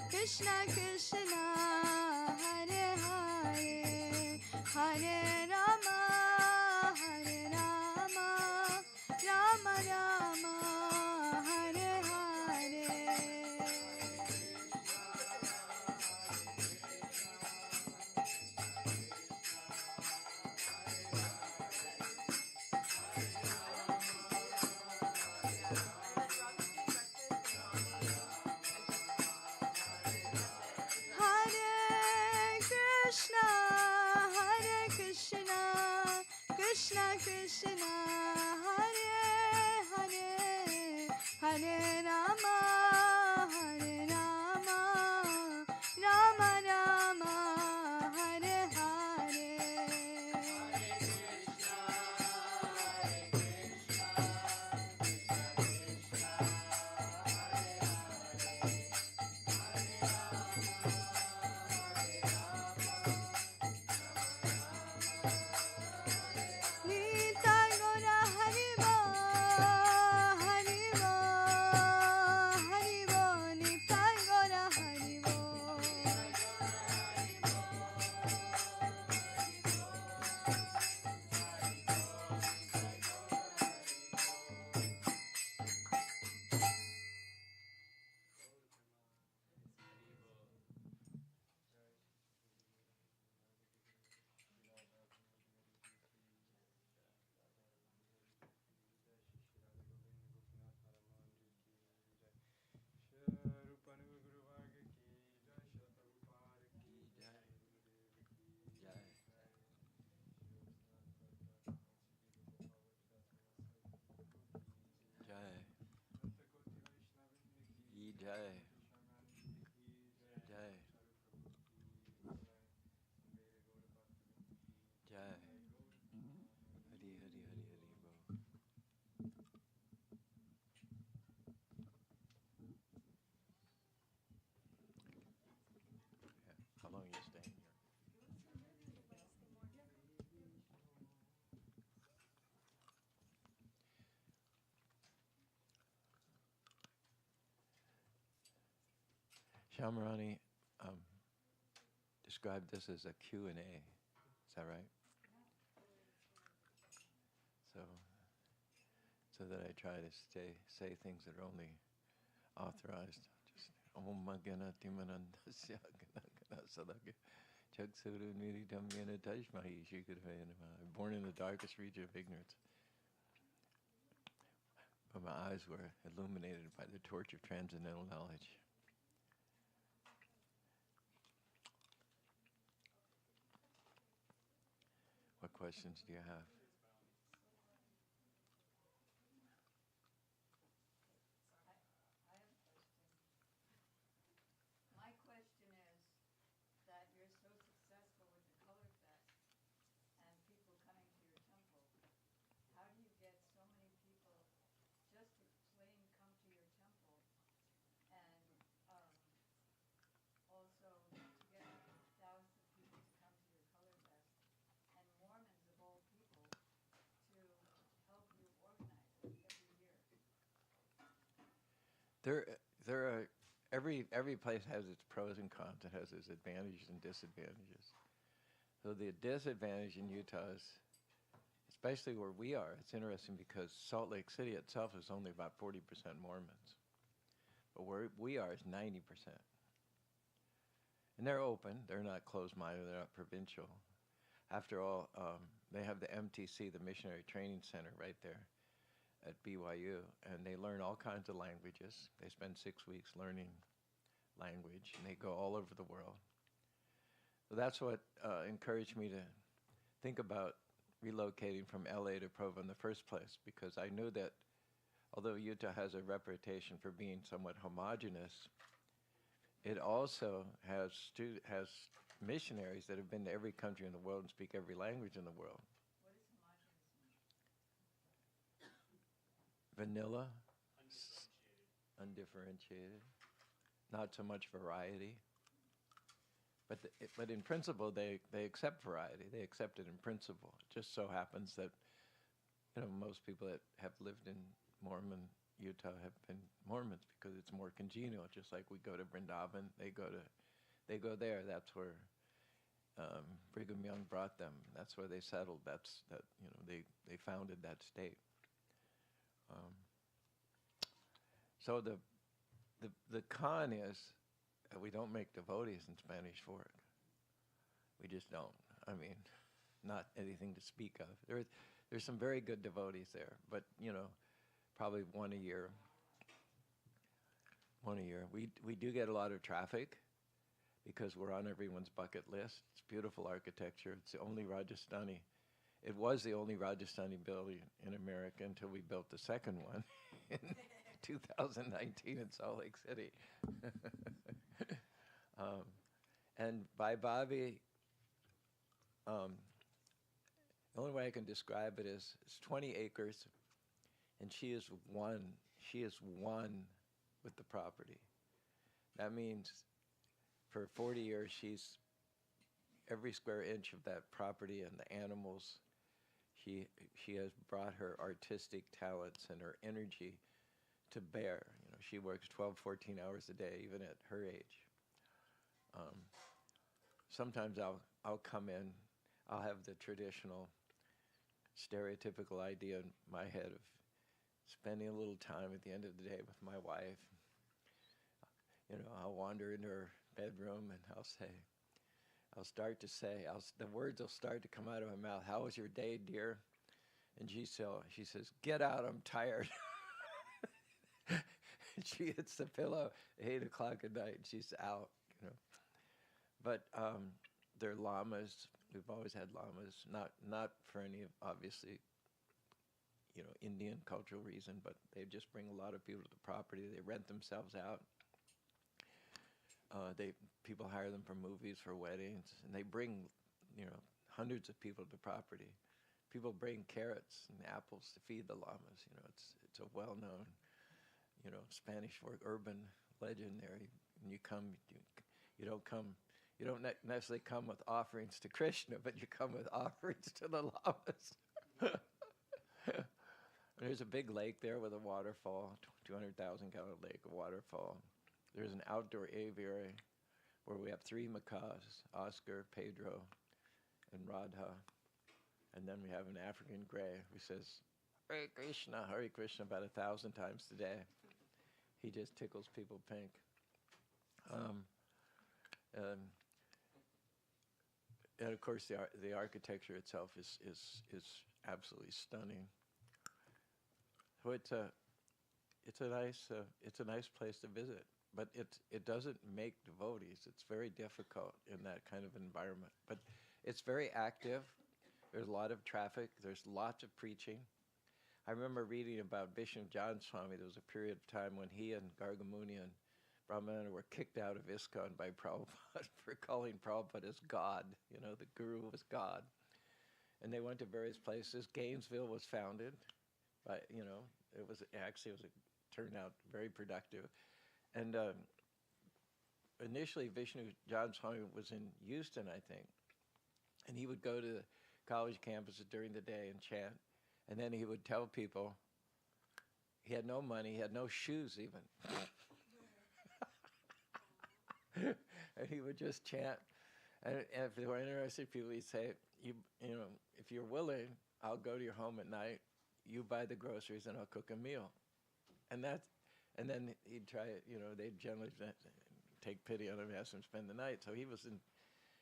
Krishna Krishna Hare Hare Hare Rama Rama Rama Hare Hare Krishna Krishna Hare Hare Hare Rama Rama Rama Hare Hare Nitai Gora Haribo Nitai Gora Haribo Jai. Jai. Jai. Hari Hari Hari Hari Bo. Yeah. How long are you staying here? Shamarani described this as a Q&A. Is that right? So that I try to say things that are only authorized. Just Om Magana Timanandasya Gana Sadaka Chaksuru Niritam Yana Tashmahi Shikadvaya Namaha. Born in the darkest region of ignorance. But my eyes were illuminated by the torch of transcendental knowledge. What questions do you have? My question is that you're so successful with the color fest and people coming to your temple. How do you get so many people just to plain come to your temple, and also to get thousands of people to come to your color fest? there are every place has its pros and cons. It has its advantages and disadvantages. So the disadvantage in Utah is, especially where we are, it's interesting because Salt Lake City itself is only about 40% Mormons. But where we are is 90%. And they're open. They're not closed-minded. They're not provincial. After all, they have the MTC, the Missionary Training Center, right there at BYU, and they learn all kinds of languages. They spend 6 weeks learning language, and they go all over the world. So that's what encouraged me to think about relocating from LA to Provo in the first place, because I knew that although Utah has a reputation for being somewhat homogenous, it also has missionaries that have been to every country in the world and speak every language in the world. What does homogeneous mean? Vanilla, undifferentiated, not so much variety. But in principle, they accept variety. They accept it in principle. It just so happens that, most people that have lived in Mormon Utah have been Mormons because it's more congenial. Just like we go to Vrindavan, they go there. That's where Brigham Young brought them. That's where they settled. They founded that state. So the con is that we don't make devotees in Spanish Fork. We just don't. I mean, not anything to speak of. There's some very good devotees there, but probably one a year. We do get a lot of traffic because we're on everyone's bucket list. It's beautiful architecture. It's the only Rajasthani. It was the only Rajasthani building in America until we built the second one in 2019 in Salt Lake City. And Vaibhavi, the only way I can describe it is it's 20 acres, and she is one with the property. That means for 40 years, she's every square inch of that property and the animals, she has brought her artistic talents and her energy to bear. She works 12, 14 hours a day, even at her age. Sometimes I'll come in, I'll have the traditional stereotypical idea in my head of spending a little time at the end of the day with my wife. I'll wander into her bedroom and the words will start to come out of my mouth. How was your day, dear? And she says, get out, I'm tired. She hits the pillow at 8 o'clock at night and she's out, But they're llamas. We've always had llamas, not for any, obviously, Indian cultural reason, but they just bring a lot of people to the property. They rent themselves out. People hire them for movies, for weddings, and they bring, hundreds of people to the property. People bring carrots and apples to feed the llamas. It's a well-known, Spanish Fork urban legend there. And you don't necessarily come with offerings to Krishna, but you come with offerings to the llamas. There's a big lake there with a waterfall, 200,000-gallon lake, a waterfall. There's an outdoor aviary where we have 3 macaws, Oscar, Pedro, and Radha. And then we have an African gray who says, Hare Krishna, about 1,000 times today. He just tickles people pink. And of course, the architecture itself is absolutely stunning. So it's a nice place to visit, but it doesn't make devotees. It's very difficult in that kind of environment. But it's very active. There's a lot of traffic. There's lots of preaching. I remember reading about Bishop John Swami. There was a period of time when he and Gargamuni and Brahmana were kicked out of ISKCON by Prabhupada for calling Prabhupada as God. The guru was God. And they went to various places. Gainesville was founded by, it turned out very productive. And initially Vishnu John Swami was in Houston, I think. And he would go to the college campuses during the day and chant. And then he would tell people he had no money, he had no shoes even. And he would just chant. And if there were interested people, he'd say, you know, if you're willing, I'll go to your home at night. You buy the groceries and I'll cook a meal. And then he'd try it, you know, they'd generally take pity on him and ask him to spend the night. So he was in,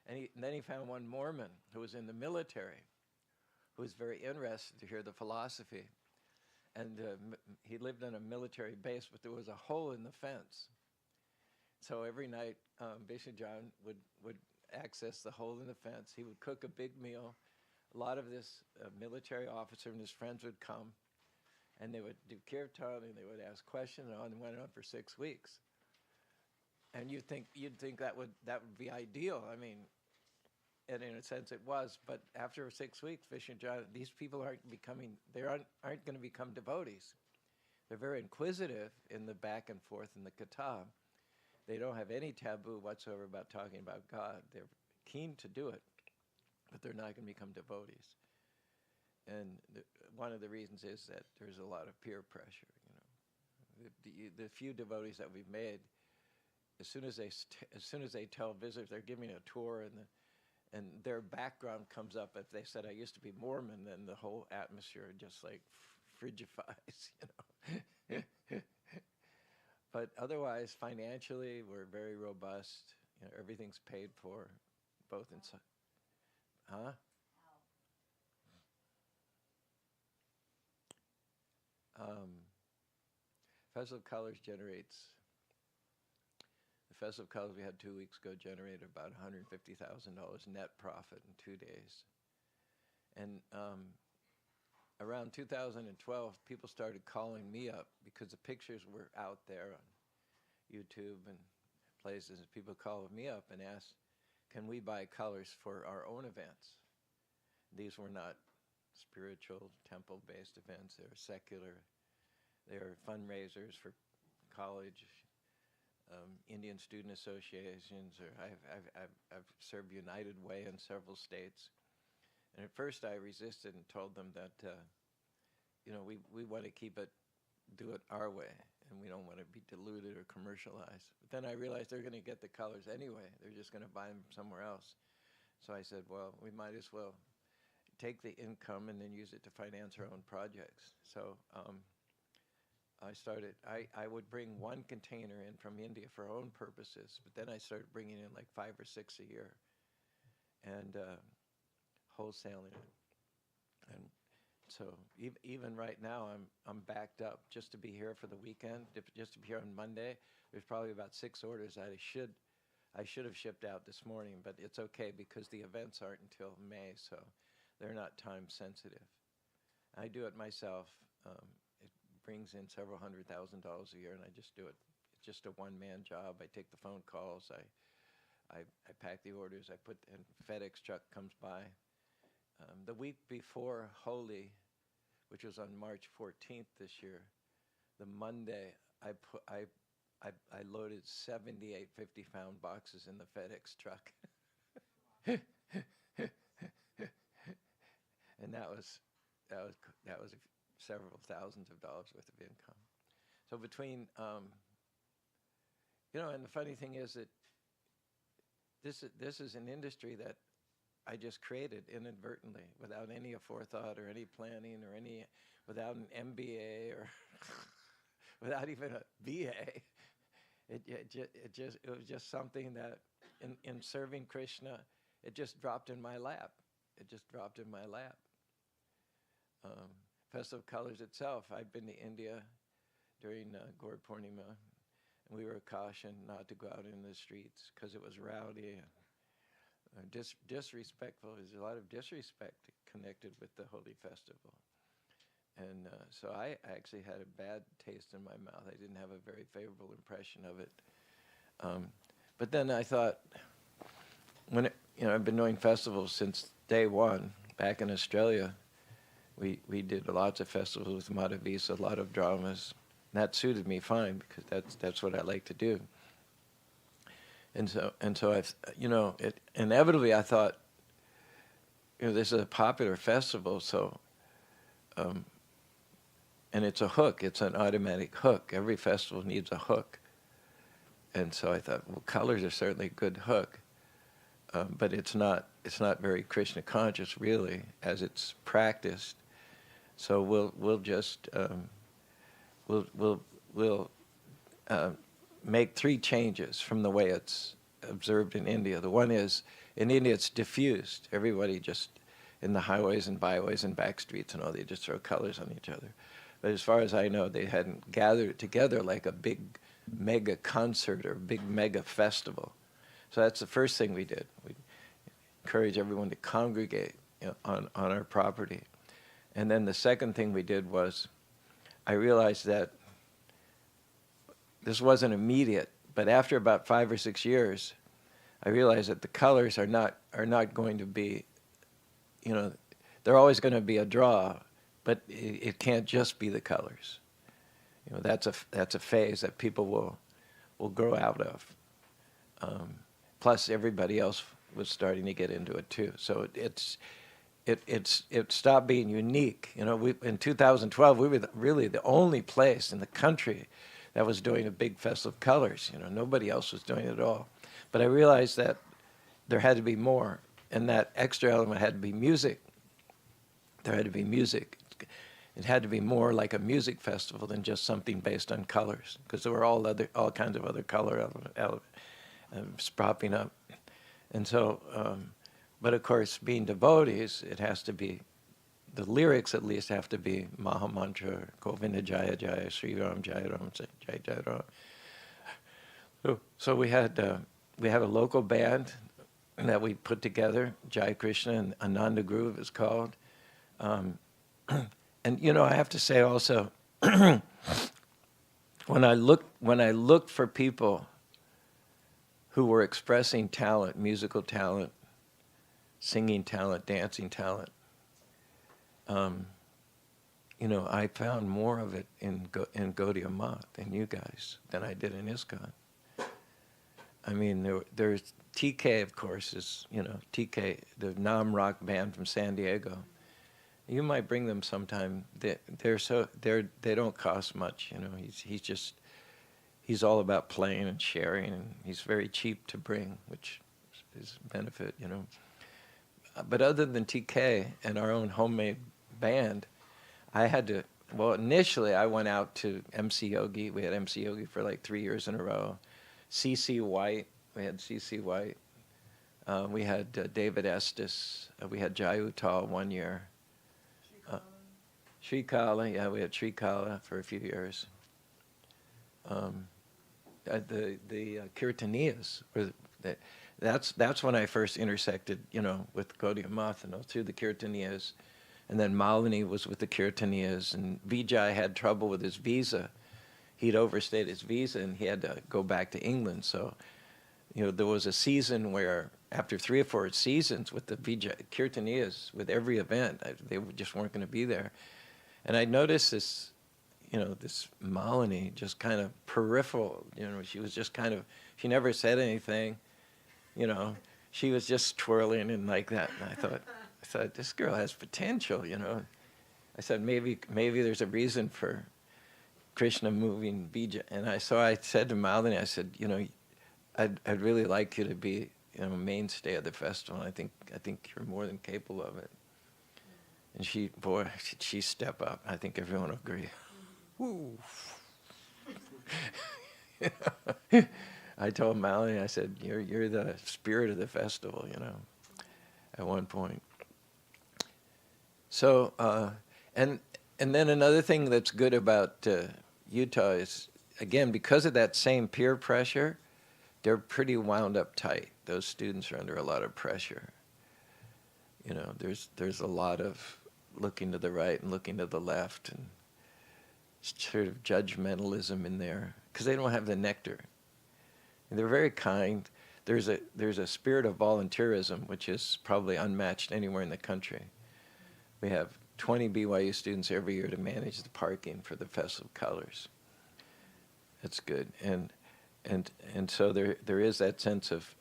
and then he found one Mormon who was in the military, who was very interested to hear the philosophy. And he lived on a military base, but there was a hole in the fence. So every night, Bishop John would access the hole in the fence. He would cook a big meal. A lot of this military officer and his friends would come, and they would do kirtan, and they would ask questions, and it went on for 6 weeks. And you'd think that would be ideal. I mean, and in a sense it was. But after 6 weeks, Bishop John, these people aren't going to become devotees. They're very inquisitive in the back and forth in the kata. They don't have any taboo whatsoever about talking about God. They're keen to do it, but they're not going to become devotees. And one of the reasons is that there's a lot of peer pressure. You know, the few devotees that we've made, as soon as they tell visitors they're giving a tour and their background comes up, if they said I used to be Mormon, then the whole atmosphere just like frigifies, you know. But otherwise, financially, we're very robust. You know, everything's paid for, both inside. Huh? Festival of Colors generates. The Festival of Colors we had 2 weeks ago generated about $150,000 net profit in 2 days. And around 2012, people started calling me up because the pictures were out there on YouTube and places. And people called me up and asked, can we buy colors for our own events? These were not spiritual, temple-based events. They were secular. They were fundraisers for college, Indian student associations, or I've served United Way in several states. And at first I resisted and told them that, you know, we want to do it our way, and we don't want to be diluted or commercialized. But then I realized they're going to get the colors anyway. They're just going to buy them somewhere else. So I said, well, we might as well take the income and then use it to finance our own projects. So I would bring one container in from India for our own purposes, but then I started bringing in like 5 or 6 a year and wholesaling it. And so even right now, I'm backed up just to be here for the weekend, just to be here on Monday. There's probably about 6 orders that I should have shipped out this morning, but it's okay because the events aren't until May, so they're not time sensitive. I do it myself. It brings in several $100,000 a year, and I just do it. It's just a one-man job. I take the phone calls. I pack the orders. And FedEx truck comes by. The week before Holi, which was on March 14th this year, the Monday, I loaded 78 50-pound boxes in the FedEx truck. And that was several thousands of dollars worth of income. So between, you know, and the funny thing is that this is an industry that I just created inadvertently, without any forethought or any planning or without an MBA or without even a BA. It was just something that in serving Krishna, it just dropped in my lap. It just dropped in my lap. Festival of Colors itself, I've been to India during Gaur Purnima, and we were cautioned not to go out in the streets because it was rowdy and disrespectful. There's a lot of disrespect connected with the Holi festival. And so I actually had a bad taste in my mouth. I didn't have a very favorable impression of it. But then I thought, I've been doing festivals since day one. Back in Australia, we did lots of festivals with Madhavisa, a lot of dramas. And that suited me fine because that's what I like to do. And so inevitably I thought, this is a popular festival, so, and it's a hook. It's an automatic hook. Every festival needs a hook. And so I thought, well, colors are certainly a good hook, but it's not very Krishna conscious really as it's practiced. So we'll just we'll make 3 changes from the way it's observed in India. The one is, in India it's diffused. Everybody just, in the highways and byways and back streets and all, they just throw colors on each other. But as far as I know, they hadn't gathered it together like a big mega concert or big mega festival. So that's the first thing we did. We encourage everyone to congregate, on our property. And then the second thing we did was, I realized that this wasn't immediate, but after about 5 or 6 years, I realized that the colors are not going to be, they're always going to be a draw, but it can't just be the colors. That's a phase that people will grow out of. Plus, everybody else was starting to get into it too. So it stopped being unique. In 2012, we were really the only place in the country that was doing a big festival of colors. Nobody else was doing it at all. But I realized that there had to be more, and that extra element had to be music. There had to be music. It had to be more like a music festival than just something based on colors, because there were all kinds of other color elements popping up. And so, but of course, being devotees, it has to be, the lyrics at least have to be Maha Mantra, Govinda Jaya Jaya, Sri Ram Jaya Ram, Jaya Jaya Ram. So we had a local band that we put together, Jai Krishna and Ananda Groove is called. And I have to say also, when I looked for people who were expressing talent, musical talent, singing talent, dancing talent, I found more of it in Gaudiya Math, in you guys, than I did in ISKCON. I mean, there's TK, of course, is, TK, the Nam rock band from San Diego. You might bring them sometime. They don't cost much, he's all about playing and sharing, and he's very cheap to bring, which is a benefit, But other than TK and our own homemade band, I had to, initially I went out to MC Yogi. We had MC Yogi for like 3 years in a row. CC White, we had CC White. We had David Estes. We had Jai Uttal 1 year. Sri Kala, yeah, we had Sri Kala for a few years. The Kirtaniyas, that's when I first intersected, with Gaudiya Math, through the Kirtaniyas. And then Malini was with the Kirtaniyas, and Vijay had trouble with his visa. He'd overstayed his visa, and he had to go back to England. So, there was a season where, after 3 or 4 seasons with the Vijay Kirtaniyas, with every event, they just weren't going to be there. And I noticed this, this Malini, just kind of peripheral, she was just kind of, she never said anything, she was just twirling and like that. And I thought, this girl has potential, I said, maybe there's a reason for Krishna moving Vijay. And I said to Malini, I said, I'd really like you to be, mainstay of the festival. I think you're more than capable of it. And she step up. I think everyone will agree. Woo. I told Malini, I said, you're the spirit of the festival, at one point. So, and then another thing that's good about Utah is, again, because of that same peer pressure, they're pretty wound up tight. Those students are under a lot of pressure. There's a lot of looking to the right and looking to the left, and sort of judgmentalism in there, because they don't have the nectar. And they're very kind. There's a spirit of volunteerism, which is probably unmatched anywhere in the country. We have 20 BYU students every year to manage the parking for the Festival of Colors. That's good. And so there is that sense of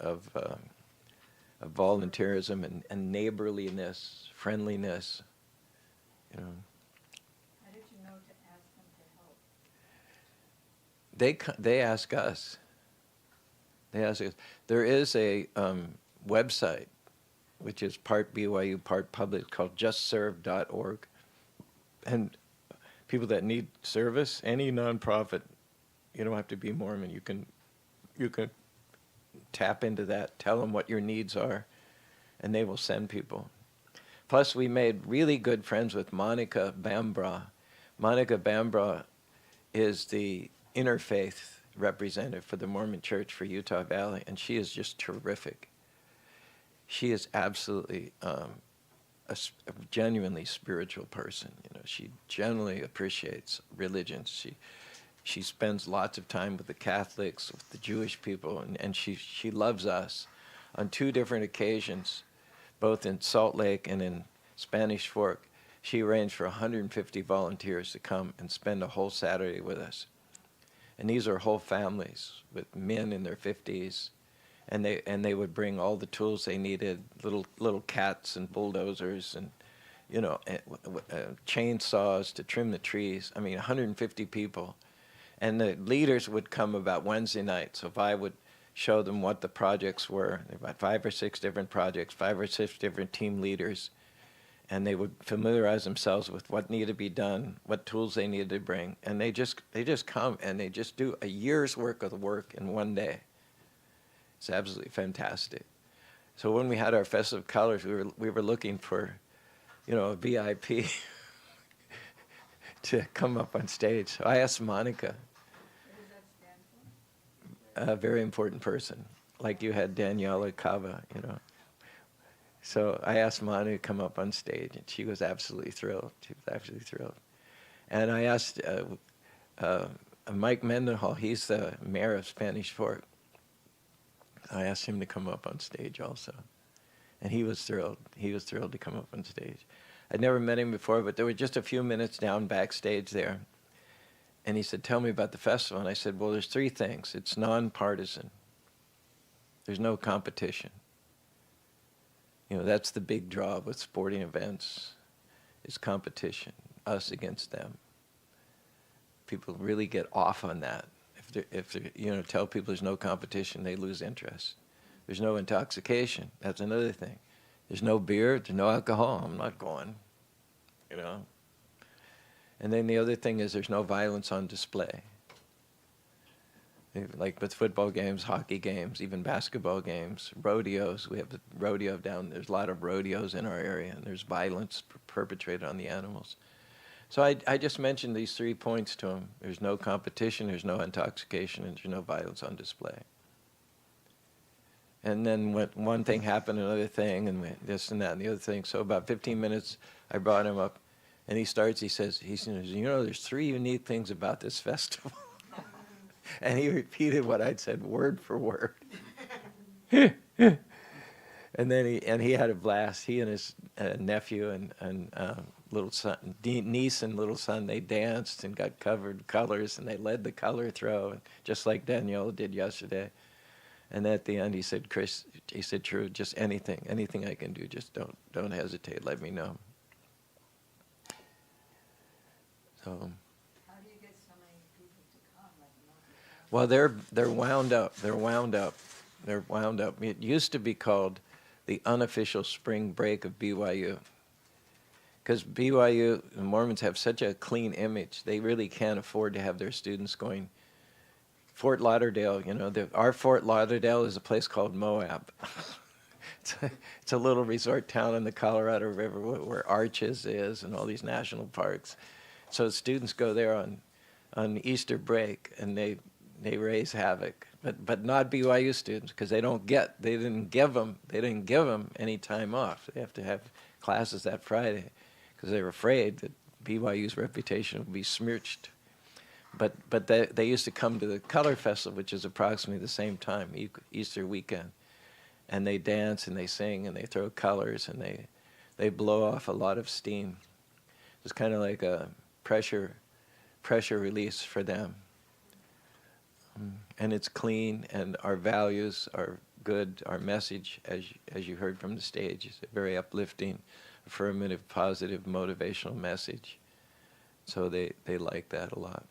volunteerism and neighborliness, friendliness. How did you know to ask them to help? They ask us. They ask us. There is a website, which is part BYU, part public, called justserve.org. And people that need service, any nonprofit, you don't have to be Mormon. You can tap into that, tell them what your needs are, and they will send people. Plus, we made really good friends with Monica Bambra. Monica Bambra is the interfaith representative for the Mormon Church for Utah Valley, and she is just terrific. She is absolutely a genuinely spiritual person. She generally appreciates religions. She spends lots of time with the Catholics, with the Jewish people, and she loves us. On 2 different occasions, both in Salt Lake and in Spanish Fork, she arranged for 150 volunteers to come and spend a whole Saturday with us. And these are whole families with men in their 50s, and they would bring all the tools they needed, little cats and bulldozers and chainsaws to trim the trees. I mean, 150 people. And the leaders would come about Wednesday night. So if I would show them what the projects were, about 5 or 6 different projects, 5 or 6 different team leaders, and they would familiarize themselves with what needed to be done, what tools they needed to bring, and they just come and they just do a year's work of the work in one day. It's absolutely fantastic. So when we had our Festival of Colors, we were looking for, a VIP to come up on stage. So I asked Monica. What does that stand for? A very important person, like you had Daniela Cava, So I asked Monica to come up on stage, and she was absolutely thrilled. And I asked Mike Mendenhall, he's the mayor of Spanish Fork. I asked him to come up on stage also. And he was thrilled. He was thrilled to come up on stage. I'd never met him before, but there were just a few minutes down backstage there. And he said, "Tell me about the festival." And I said, "Well, there's 3 things. It's nonpartisan. There's no competition. That's the big draw with sporting events, is competition, us against them. People really get off on that. If they tell people there's no competition, they lose interest. There's no intoxication. That's another thing. There's no beer. There's no alcohol. I'm not going. And then the other thing is there's no violence on display. Like with football games, hockey games, even basketball games, rodeos. We have the rodeo down. There's a lot of rodeos in our area, and there's violence perpetrated on the animals. So I just mentioned these 3 points to him. There's no competition, there's no intoxication, and there's no violence on display. And then one thing happened, another thing, and this and that and the other thing. So about 15 minutes, I brought him up, and he says, there's 3 unique things about this festival. And he repeated what I'd said word for word. And then he had a blast. He and his nephew and little son, niece and little son, they danced and got covered colors, and they led the color throw, just like Danielle did yesterday. And at the end, he said, "Chris," he said, "True, just anything I can do, just don't hesitate, let me know." So. How do you get so many people to come? Well, they're wound up. They're wound up. It used to be called the unofficial spring break of BYU. Because BYU, the Mormons have such a clean image, they really can't afford to have their students going. Fort Lauderdale, our Fort Lauderdale is a place called Moab. It's a little resort town in the Colorado River where Arches is and all these national parks. So students go there on Easter break, and they raise havoc. But not BYU students, because they didn't give them any time off. They have to have classes that Friday, because they were afraid that BYU's reputation would be smirched. But they used to come to the Color Festival, which is approximately the same time, Easter weekend, and they dance and they sing and they throw colors and they blow off a lot of steam. It's kind of like a pressure release for them. And it's clean, and our values are good. Our message, as you heard from the stage, is a very uplifting, affirmative, positive, motivational message. So they like that a lot.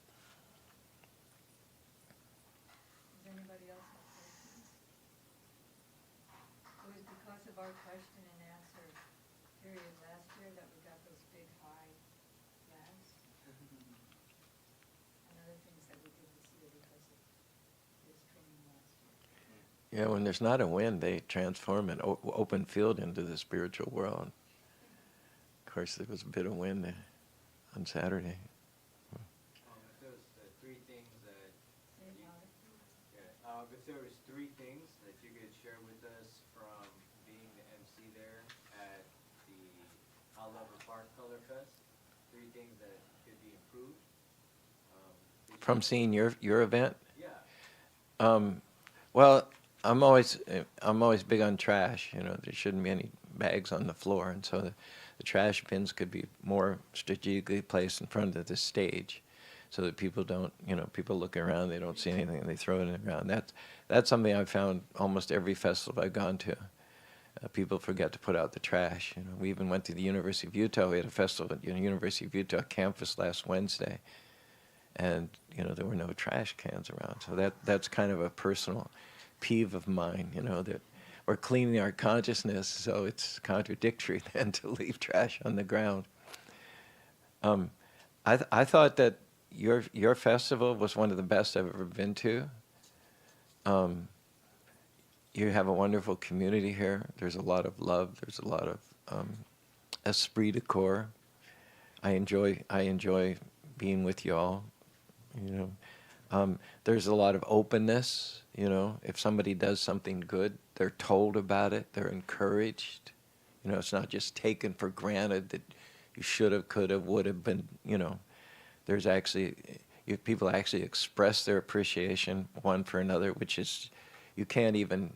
Does anybody else have questions? period last year that we got those big high flags and other things that we did this year because of this training last year. Yeah, when there's not a wind, they transform an open field into the spiritual world. Of course, there was a bit of wind on Saturday. If there was three things that Say you, about it. if there was three things that you could share with us from being the MC there at the High Level Park Color Fest, three things that could be improved. From seeing your event? Yeah. Well, I'm always big on trash. You know, there shouldn't be any bags on the floor, and so the trash bins could be more strategically placed in front of the stage, so that people don't, people look around, they don't see anything, and they throw it in the ground. That's something I've found almost every festival I've gone to. People forget to put out the trash. You know, we even went to the University of Utah. We had a festival at the University of Utah campus last Wednesday, and there were no trash cans around. So that's kind of a personal peeve of mine. That we're cleaning our consciousness, so it's contradictory then to leave trash on the ground. I thought that your festival was one of the best I've ever been to. You have a wonderful community here. There's a lot of love. There's a lot of esprit de corps. I enjoy being with y'all. There's a lot of openness. If somebody does something good, they're told about it. They're encouraged. It's not just taken for granted that you should have, could have, would have been. There's actually people actually express their appreciation one for another, which is you can't even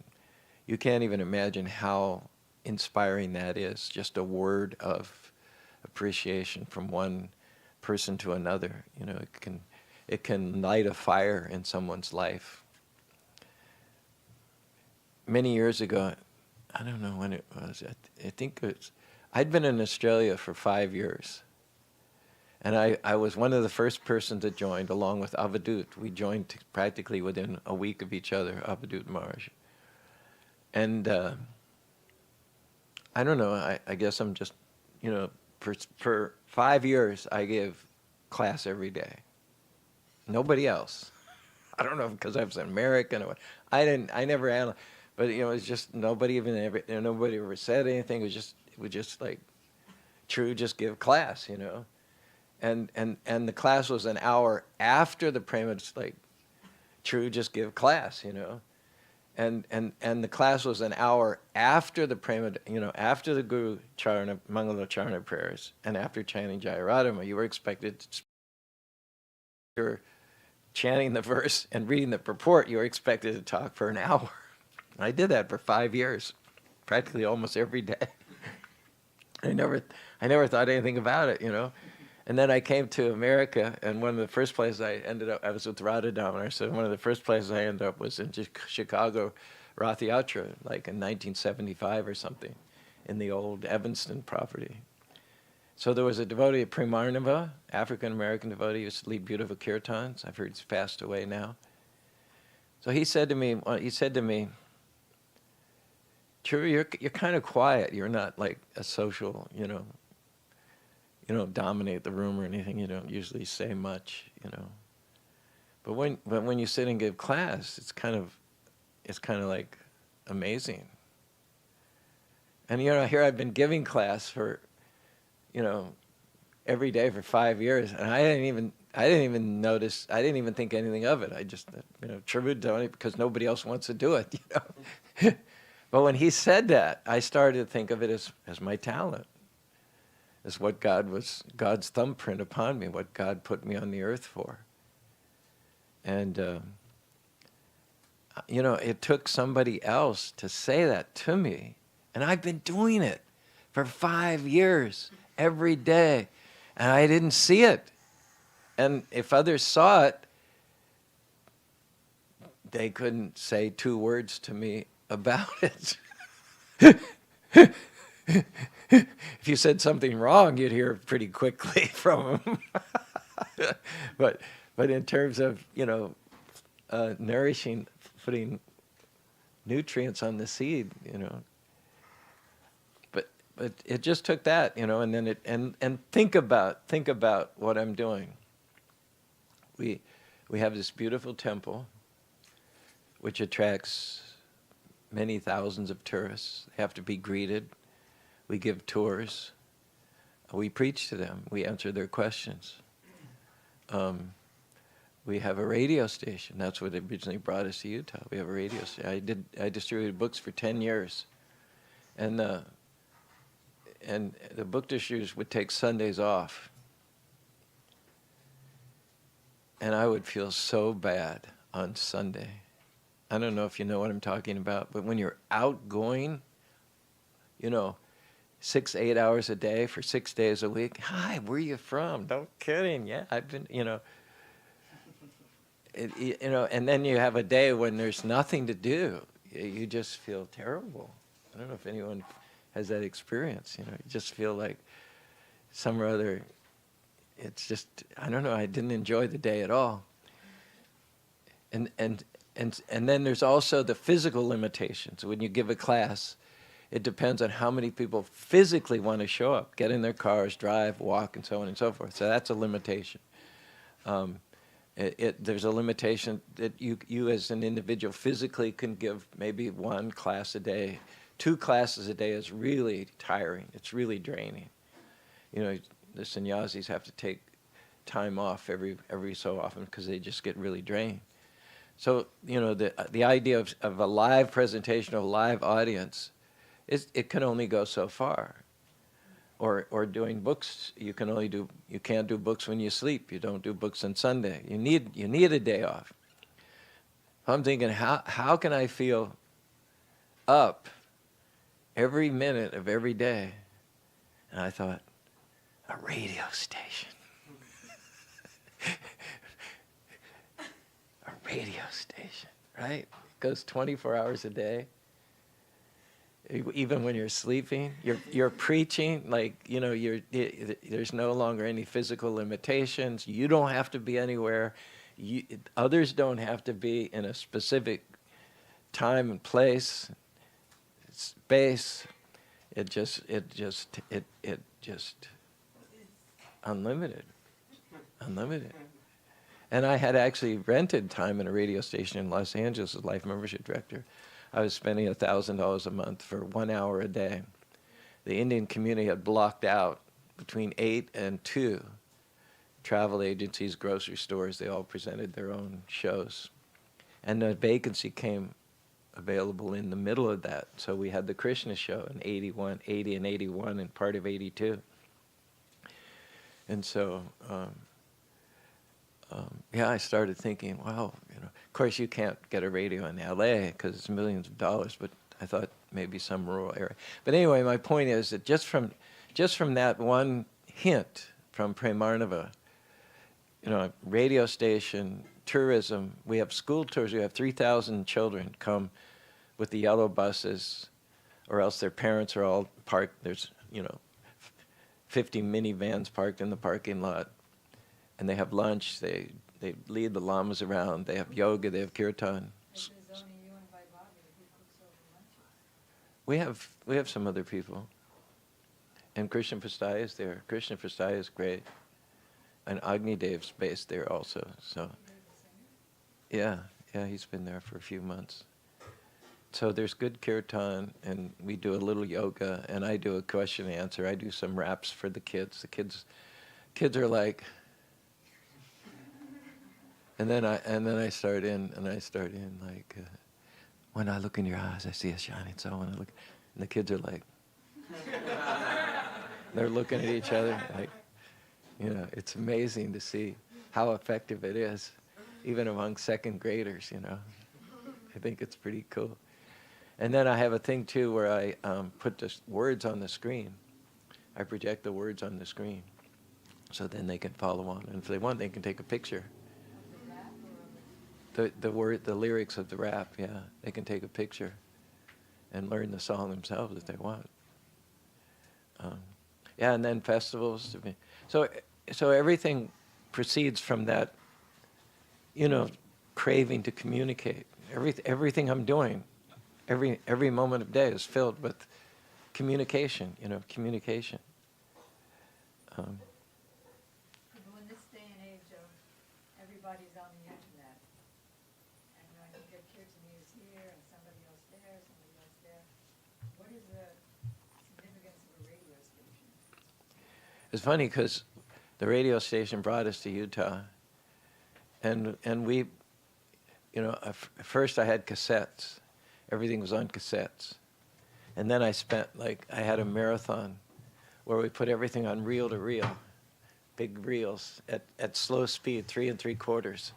imagine how inspiring that is. Just a word of appreciation from one person to another. It can light a fire in someone's life. Many years ago, I don't know when it was, I think I'd been in Australia for 5 years. And I was one of the first persons that joined, along with Avadut. We joined practically within a week of each other, Avadut Maharaj. And I don't know, I guess I'm just, for 5 years, I gave class every day. Nobody else. I don't know, because I was an American or what. I never analyzed. But it's just nobody ever said anything. It was just like, true, just give class, And the class was an hour after the prema, like, true, just give class, And the class was an hour after the prema, after the Guru Charana, Mangala Charana prayers, and after chanting Jayaradhama. You were expected to, you're chanting the verse and reading the purport, you were expected to talk for an hour. I did that for 5 years, practically almost every day. I never thought anything about it, And then I came to America, and one of the first places I ended up, I was with Radha Damodar, so one of the first places I ended up was in Chicago, Rath Yatra, like in 1975 or something, in the old Evanston property. So there was a devotee, Premarnava, African-American devotee, who used to lead beautiful kirtans. I've heard he's passed away now. So he said to me, True, you're kind of quiet. You're not like a social, you don't dominate the room or anything. You don't usually say much, But when you sit and give class, it's kind of like amazing. And here I've been giving class for, every day for 5 years, and I didn't even notice. I didn't even think anything of it. I just, tribute to it because nobody else wants to do it, But when he said that, I started to think of it as my talent, as what God's thumbprint upon me, what God put me on the earth for. And, it took somebody else to say that to me. And I've been doing it for 5 years, every day. And I didn't see it. And if others saw it, they couldn't say 2 words to me about it. If you said something wrong, you'd hear pretty quickly from them. but in terms of nourishing, putting nutrients on the seed, but it just took that, and then and think about what I'm doing. We have this beautiful temple, which attracts many thousands of tourists. They have to be greeted. We give tours. We preach to them. We answer their questions. We have a radio station. That's what originally brought us to Utah. We have a radio station. I distributed books for 10 years. And the book distributors would take Sundays off. And I would feel so bad on Sunday. I don't know if you know what I'm talking about, but when you're outgoing, 6-8 hours a day for 6 days a week. Hi, where are you from? No kidding. Yeah, I've been, and then you have a day when there's nothing to do. You just feel terrible. I don't know if anyone has that experience. You just feel like some or other. It's just, I don't know. I didn't enjoy the day at all. And then there's also the physical limitations. When you give a class, it depends on how many people physically want to show up, get in their cars, drive, walk, and so on and so forth. So that's a limitation. There's a limitation that you as an individual physically can give maybe 1 class a day. 2 classes a day is really tiring. It's really draining. The sannyasis have to take time off every so often because they just get really drained. So, the idea of a live presentation, of a live audience, it can only go so far. Or doing books, you can't do books when you sleep. You don't do books on Sunday. You need a day off. I'm thinking, how can I feel up every minute of every day? And I thought, a radio station. A radio station, right? It goes 24 hours a day. Even when you're sleeping, you're preaching, there's no longer any physical limitations. You don't have to be anywhere. Others don't have to be in a specific time and place, space. It just unlimited. And I had actually rented time in a radio station in Los Angeles as life membership director. I was spending $1,000 a month for 1 hour a day. The Indian community had blocked out between 8 and 2. Travel agencies, grocery stores, they all presented their own shows. And a vacancy came available in the middle of that. So we had the Krishna show in 80 and 81 and part of 82. And so, I started thinking, wow, of course you can't get a radio in LA because it's millions of dollars, but I thought maybe some rural area. But anyway, my point is that just from that one hint from Premarnava, radio station, tourism, we have school tours, we have 3,000 children come with the yellow buses, or else their parents are all parked, there's, 50 minivans parked in the parking lot, and they have lunch, they lead the lamas around, they have yoga, they have kirtan. There's only you and Vaibhavi who cooks over lunches. We have some other people. And Krishna Prastaya is there. Krishna Prastaya is great. And Agni Dev's based there also. So yeah, he's been there for a few months. So there's good kirtan, and we do a little yoga, and I do a question and answer. I do some raps for the kids. The kids are like, and then I start in like, when I look in your eyes, I see a shining soul. When I look, and the kids are like, they're looking at each other like, it's amazing to see how effective it is, even among second graders. I think it's pretty cool. And then I have a thing too where I put the words on the screen. I project the words on the screen, so then they can follow on. And if they want, they can take a picture. The lyrics of the rap, yeah, they can take a picture and learn the song themselves if they want. And then festivals. So everything proceeds from that, craving to communicate. Everything I'm doing, every moment of day is filled with communication, communication. People in this day and age of everybody's on the internet, and I think that Kirtan is here and somebody else there, what is the significance of a radio station? It's funny because the radio station brought us to Utah, and we, first I had cassettes. Everything was on cassettes. And then I had a marathon where we put everything on reel to reel, big reels at slow speed, 3 3/4.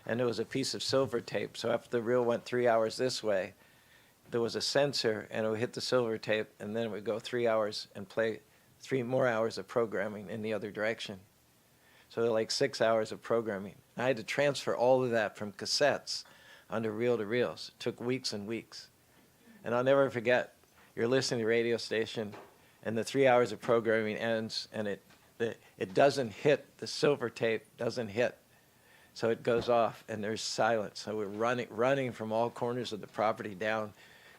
And there was a piece of silver tape. So after the reel went 3 hours this way, there was a sensor and it would hit the silver tape, and then it would go 3 hours and play 3 more hours of programming in the other direction. So like 6 hours of programming. I had to transfer all of that from cassettes onto reel to reels. It took weeks and weeks. And I'll never forget, you're listening to the radio station, and the 3 hours of programming ends, and it doesn't hit, the silver tape doesn't hit. So it goes off, and there's silence. So we're running from all corners of the property down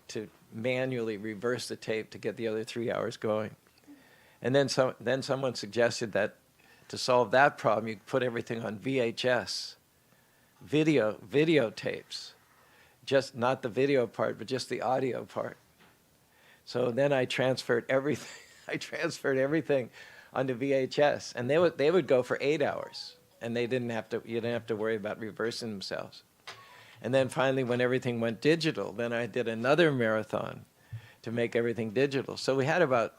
to manually reverse the tape to get the other 3 hours going. And then someone suggested that to solve that problem, you put everything on VHS, videotapes. Just not the video part, but just the audio part. So then I transferred everything. I transferred everything onto VHS, and they would go for 8 hours, and you didn't have to worry about reversing themselves. And then finally, when everything went digital, then I did another marathon to make everything digital. So we had about,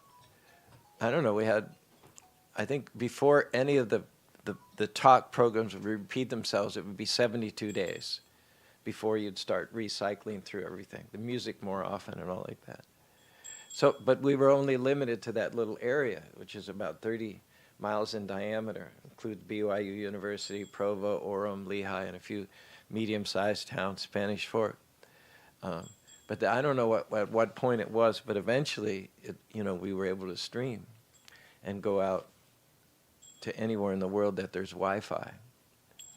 I think before any of the talk programs would repeat themselves, it would be 72 days before you'd start recycling through everything, the music more often and all like that. So, but we were only limited to that little area, which is about 30 miles in diameter, include BYU University, Provo, Orem, Lehigh, and a few medium-sized towns, Spanish Fork. But I don't know at what point it was, but eventually, we were able to stream and go out to anywhere in the world that there's Wi-Fi.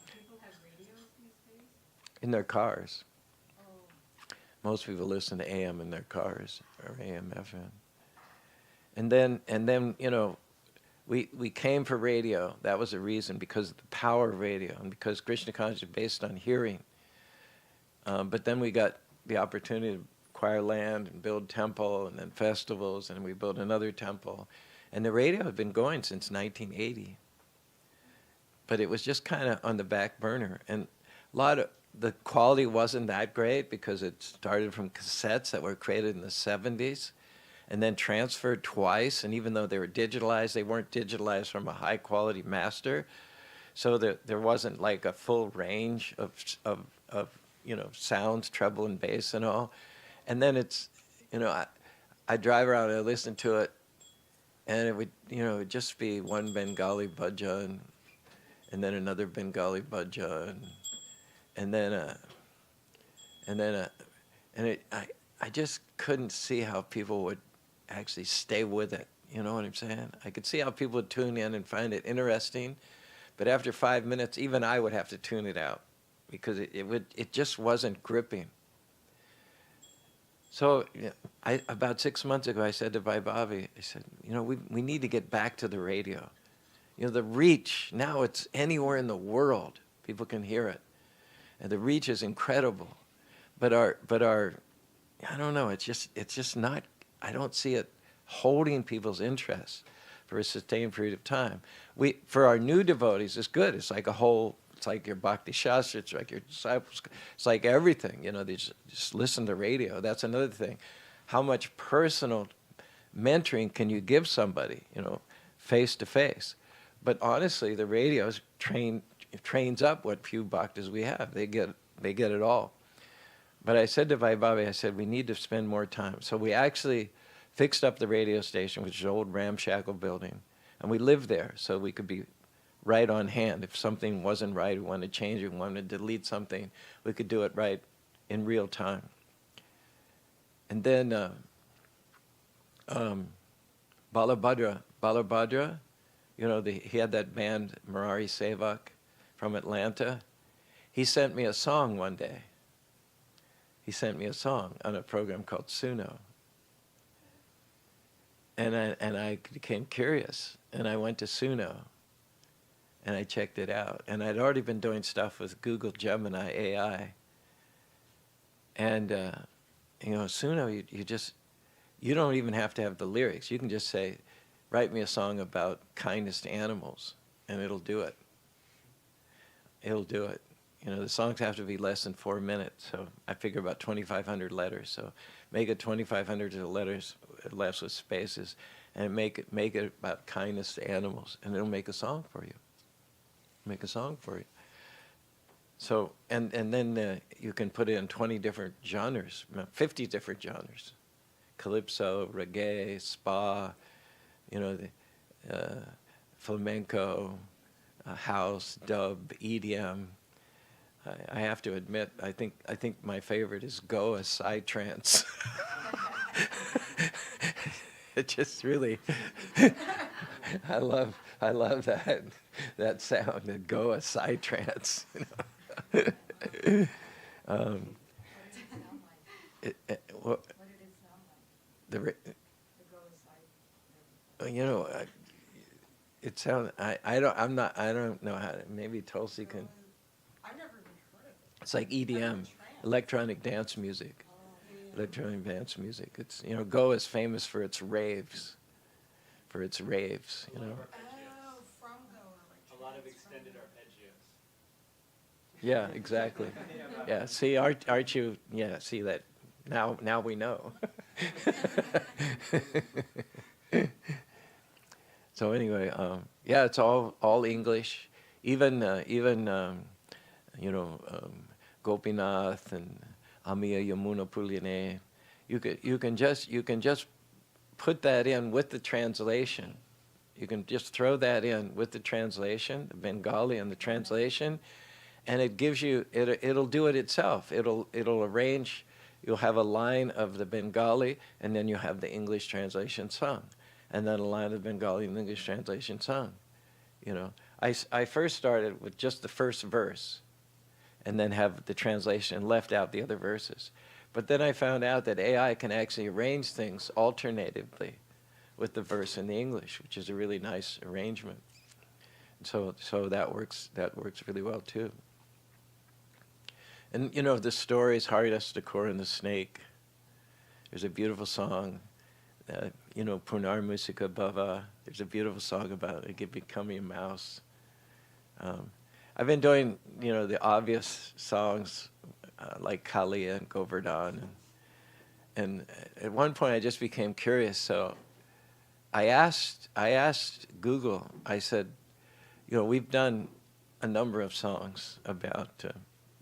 People have radios these days? In their cars. Oh. Most people listen to AM in their cars, or AM, FM. And then we came for radio. That was a reason, because of the power of radio, and because Krishna consciousness is based on hearing. But then we got the opportunity to acquire land and build temple, and then festivals, and we built another temple. And the radio had been going since 1980. But it was just kind of on the back burner. And a lot of the quality wasn't that great because it started from cassettes that were created in the 70s and then transferred twice. And even though they were digitalized, they weren't digitalized from a high quality master. So there wasn't like a full range of sounds, treble and bass and all. And then it's, I drive around and I listen to it, and it would just be one Bengali bhajan, and then another Bengali bhajan, I just couldn't see how people would actually stay with it. You know what I'm saying? I could see how people would tune in and find it interesting, but after 5 minutes, even I would have to tune it out because it just wasn't gripping. So about 6 months ago, I said to Vaibhavi, I said, we need to get back to the radio. The reach, now it's anywhere in the world. People can hear it. And the reach is incredible. But our I don't know, it's just not, I don't see it holding people's interest for a sustained period of time. For our new devotees, it's good. It's like it's like your Bhakti Shastra, it's like your disciples, it's like everything, they just listen to radio. That's another thing. How much personal mentoring can you give somebody, face to face? But honestly, the radio trains up what few bhaktas we have. They get it all. But I said to Vaibhavi, I said, we need to spend more time. So we actually fixed up the radio station, which is an old ramshackle building, and we lived there so we could be right on hand. If something wasn't right, we wanted to change it, we wanted to delete something, we could do it right in real time. And then Balabhadra, he had that band, Murari Sevak, from Atlanta. He sent me a song one day. He sent me a song on a program called Suno. and I became curious, and I went to Suno, and I checked it out. And I'd already been doing stuff with Google Gemini AI. And, Suno, you don't even have to have the lyrics. You can just say, write me a song about kindness to animals, and it'll do it. It'll do it. The songs have to be less than 4 minutes, so I figure about 2,500 letters. So make it 2,500 letters, less with spaces, and make it about kindness to animals, and it'll make a song for you. Make a song for you. So, and then you can put it in 20 different genres, 50 different genres. Calypso, reggae, spa, flamenco, house, dub, EDM. I have to admit, I think my favorite is Goa psytrance. It just really, I love that sound, the Goa psytrance. What did it sound like? What What did it sound like? the The go aside. it sounds. I don't know how. Maybe Tulsi can. I've never even heard of it. It's like EDM, Trance. electronic dance music. Electronic dance music. It's Goa is famous for its raves. For its raves, Oh, from Goa. A lot of extended arpeggios. Yeah, exactly. Yeah. See, aren't you? Yeah. See that. Now we know. So anyway, yeah, it's all English. Even Gopinath and Amiya Yamuna Pulyane. You can just put that in with the translation. You can just throw that in with the translation, the Bengali and the translation, and it gives you it'll do it itself. It'll arrange. You'll have a line of the Bengali, and then you have the English translation sung, and then a line of the Bengali and English translation sung. I first started with just the first verse, and then have the translation and left out the other verses. But then I found out that AI can actually arrange things alternatively with the verse in the English, which is a really nice arrangement. So that works really well too. And the stories Haridas Thakur and the Snake. There's a beautiful song, Punar Musika Bhava. There's a beautiful song about it becoming a mouse. I've been doing, the obvious songs like Kalia and Govardhan. And at one point I just became curious. So I asked Google, I said, we've done a number of songs about,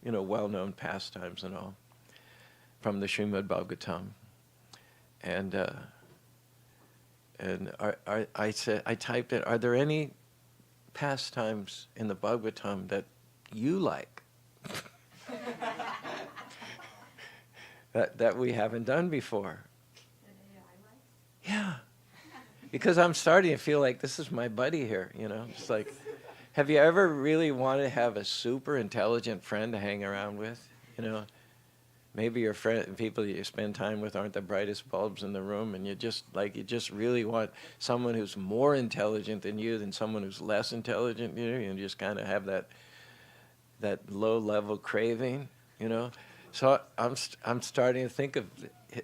well-known pastimes and all from the Srimad Bhagavatam. And I typed in, are there any pastimes in the Bhagavatam that you like? that we haven't done before. Yeah. Because I'm starting to feel like this is my buddy here, It's like, have you ever really wanted to have a super intelligent friend to hang around with? Maybe your people that you spend time with aren't the brightest bulbs in the room, and you just really want someone who's more intelligent than you than someone who's less intelligent than you, and just kind of have that low-level craving, So I'm starting to think of,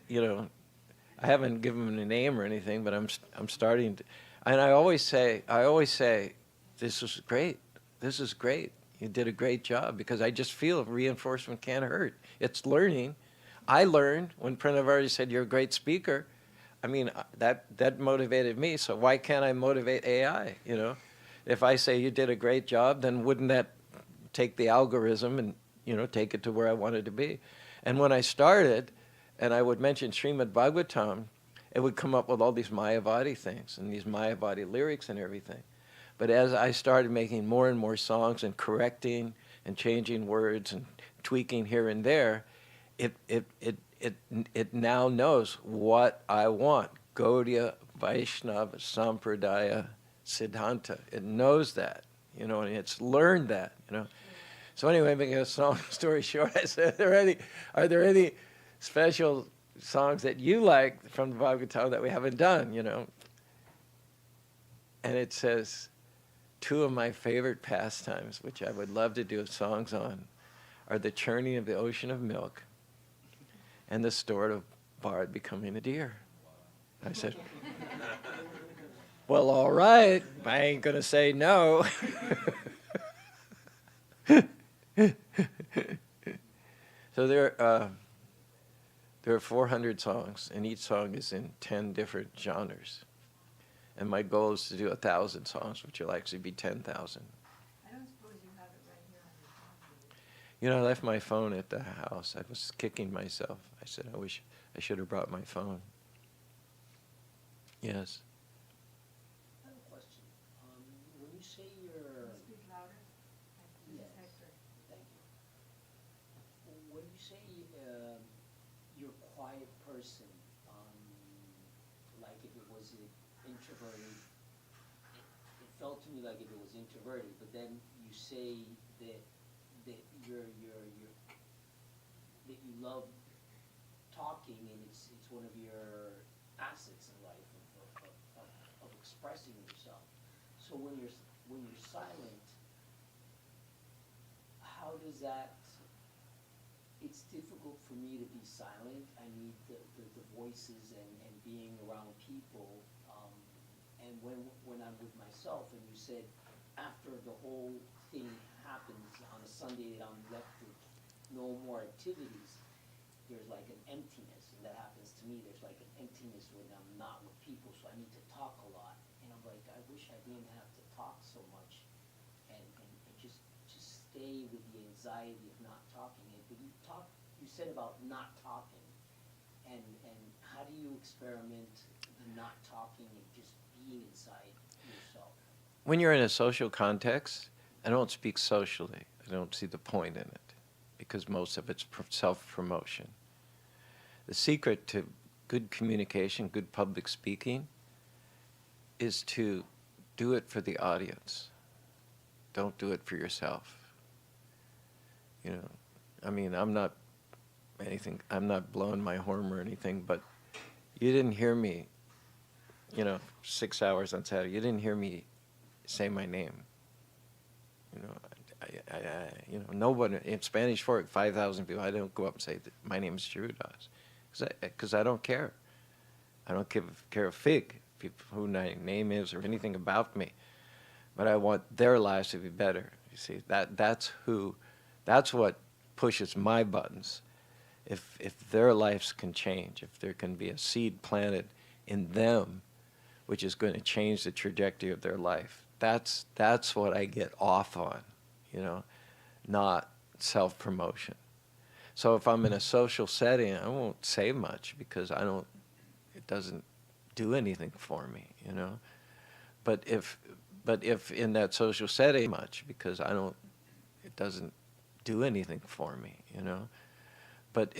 I haven't given him a name or anything, but I'm starting to, and I always say, this is great. This is great. You did a great job, because I just feel reinforcement can't hurt. It's learning. I learned when Pranavarti said you're a great speaker. I mean, that motivated me. So why can't I motivate AI? If I say you did a great job, then wouldn't that take the algorithm and take it to where I wanted to be? And when I started, and I would mention Srimad Bhagavatam, it would come up with all these Mayavadi things and these Mayavadi lyrics and everything. But as I started making more and more songs and correcting and changing words and tweaking here and there, it now knows what I want. Gaudiya Vaishnava Sampradaya Siddhanta. It knows that, and it's learned that, So anyway, making a story short, I said, are there any special songs that you like from the Bhagavatam that we haven't done, And it says, two of my favorite pastimes, which I would love to do songs on, are the churning of the ocean of milk and the story of Bard becoming a deer. I said, well, all right, I ain't going to say no. So there are 400 songs, and each song is in 10 different genres. And my goal is to do 1,000 songs, which will actually be 10,000. I don't suppose you have it right here on your phone. You know, I left my phone at the house. I was kicking myself. I said, I wish I should have brought my phone. Yes. I have a question. When you say you're, Speak louder. This is Yes. Hector. thank you. When you say you're a quiet person, like if it was introverted, it felt to me like if it was introverted. But then you say that you're that you love talking, and it's one of your assets in life of expressing yourself. So when you're silent, how does that? It's difficult for me to be silent. I need the voices and being around people. And when I'm with myself, and you said after the whole thing happens on a Sunday that I'm left with no more activities, there's like an emptiness, and that happens to me. There's like an emptiness when I'm not with people, so I need to talk a lot. And I'm like, I wish I didn't have to talk so much, and just stay with the anxiety of not talking. But you said about not talking, and how do you experiment the not talking and just being inside yourself? When you're in a social context, I don't speak socially. I don't see the point in it, because most of it's self-promotion. The secret to good communication, good public speaking, is to do it for the audience. Don't do it for yourself. You know, I mean, I'm not blowing my horn or anything, but you didn't hear me, 6 hours on Saturday. You didn't hear me say my name. Nobody in Spanish Fork, 5,000 people. I don't go up and say my name is Chirudas, because I don't care. I don't care a fig who my name is or anything about me, but I want their lives to be better. You see, that's what pushes my buttons. If their lives can change, if there can be a seed planted in them, which is going to change the trajectory of their life, that's what I get off on, not self-promotion. So if I'm in a social setting, I won't say much because it doesn't do anything for me, But if in that social setting, much because it doesn't do anything for me, But